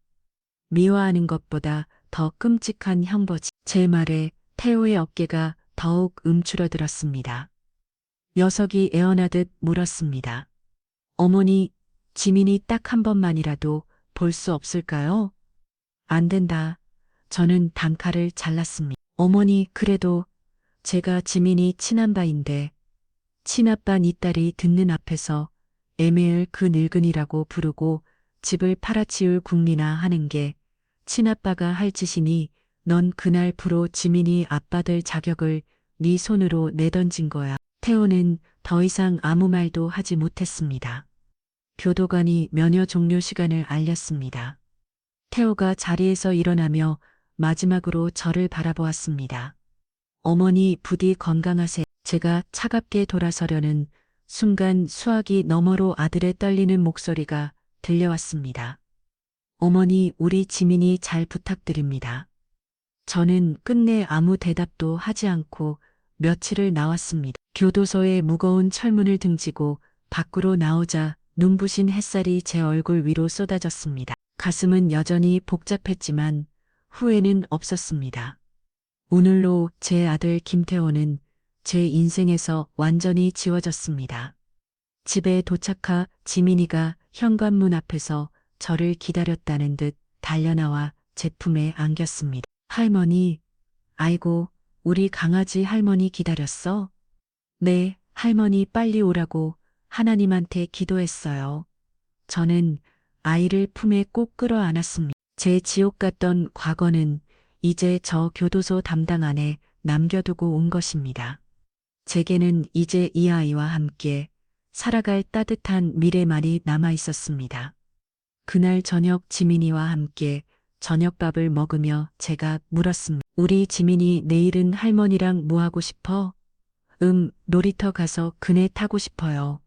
A: 미워하는 것보다 더 끔찍한 형벌이지. 제 말에 태호의 어깨가 더욱 움츠러들었습니다. 녀석이 애원하듯 물었습니다. 어머니, 지민이 딱 한 번만이라도 볼 수 없을까요? 안 된다. 저는 단칼을 잘랐습니다. 어머니, 그래도 제가 지민이 친한 바인데 친아빠 니 딸이 듣는 앞에서 애매을 그 늙은이라고 부르고 집을 팔아치울 궁리나 하는 게 친아빠가 할 짓이니 넌 그날 부로 지민이 아빠 될 자격을 네 손으로 내던진 거야. 태호는 더 이상 아무 말도 하지 못했습니다. 교도관이 면허 종료 시간을 알렸습니다. 태호가 자리에서 일어나며 마지막으로 저를 바라보았습니다. 어머니 부디 건강하세요. 제가 차갑게 돌아서려는 순간 수화기 너머로 아들의 떨리는 목소리가 들려왔습니다. 어머니, 우리 지민이 잘 부탁드립니다. 저는 끝내 아무 대답도 하지 않고 며칠을 나왔습니다. 교도소의 무거운 철문을 등지고 밖으로 나오자 눈부신 햇살이 제 얼굴 위로 쏟아졌습니다. 가슴은 여전히 복잡했지만 후회는 없었습니다. 오늘로 제 아들 김태호는 제 인생에서 완전히 지워졌습니다. 집에 도착하 지민이가 현관문 앞에서 저를 기다렸다는 듯 달려나와 제 품에 안겼습니다. 할머니, 아이고, 우리 강아지 할머니 기다렸어? 네, 할머니 빨리 오라고 하나님한테 기도했어요. 저는 아이를 품에 꼭 끌어안았습니다. 제 지옥 같던 과거는 이제 저 교도소 담당 안에 남겨두고 온 것입니다. 제게는 이제 이 아이와 함께 살아갈 따뜻한 미래만이 남아 있었습니다. 그날 저녁 지민이와 함께 저녁밥을 먹으며 제가 물었습니다. 우리 지민이 내일은 할머니랑 뭐 하고 싶어? 놀이터 가서 그네 타고 싶어요.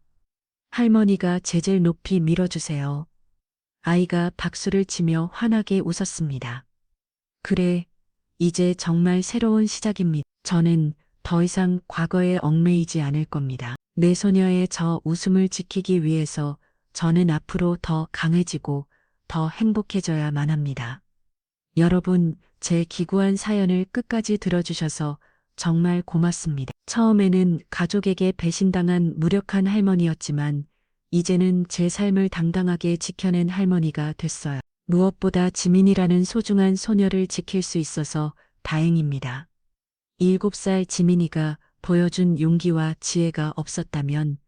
A: 할머니가 제젤 높이 밀어주세요. 아이가 박수를 치며 환하게 웃었습니다. 그래, 이제 정말 새로운 시작입니다. 저는 더 이상 과거에 얽매이지 않을 겁니다. 내 소녀의 저 웃음을 지키기 위해서 저는 앞으로 더 강해지고 더 행복해져야만 합니다. 여러분, 제 기구한 사연을 끝까지 들어주셔서 정말 고맙습니다. 처음에는 가족에게 배신당한 무력한 할머니였지만 이제는 제 삶을 당당하게 지켜낸 할머니가 됐어요. 무엇보다 지민이라는 소중한 소녀를 지킬 수 있어서 다행입니다. 7살 지민이가 보여준 용기와 지혜가 없었다면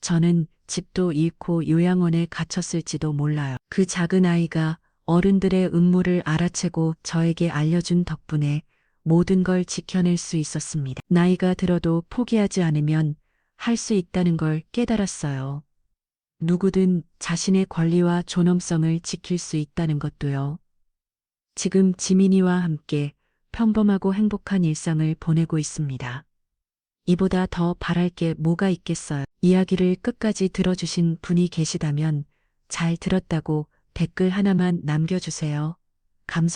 A: 저는 집도 잃고 요양원에 갇혔을지도 몰라요. 그 작은 아이가 어른들의 음모를 알아채고 저에게 알려준 덕분에 모든 걸 지켜낼 수 있었습니다. 나이가 들어도 포기하지 않으면 할 수 있다는 걸 깨달았어요. 누구든 자신의 권리와 존엄성을 지킬 수 있다는 것도요. 지금 지민이와 함께 평범하고 행복한 일상을 보내고 있습니다. 이보다 더 바랄 게 뭐가 있겠어요. 이야기를 끝까지 들어주신 분이 계시다면 잘 들었다고 댓글 하나만 남겨주세요. 감사합니다.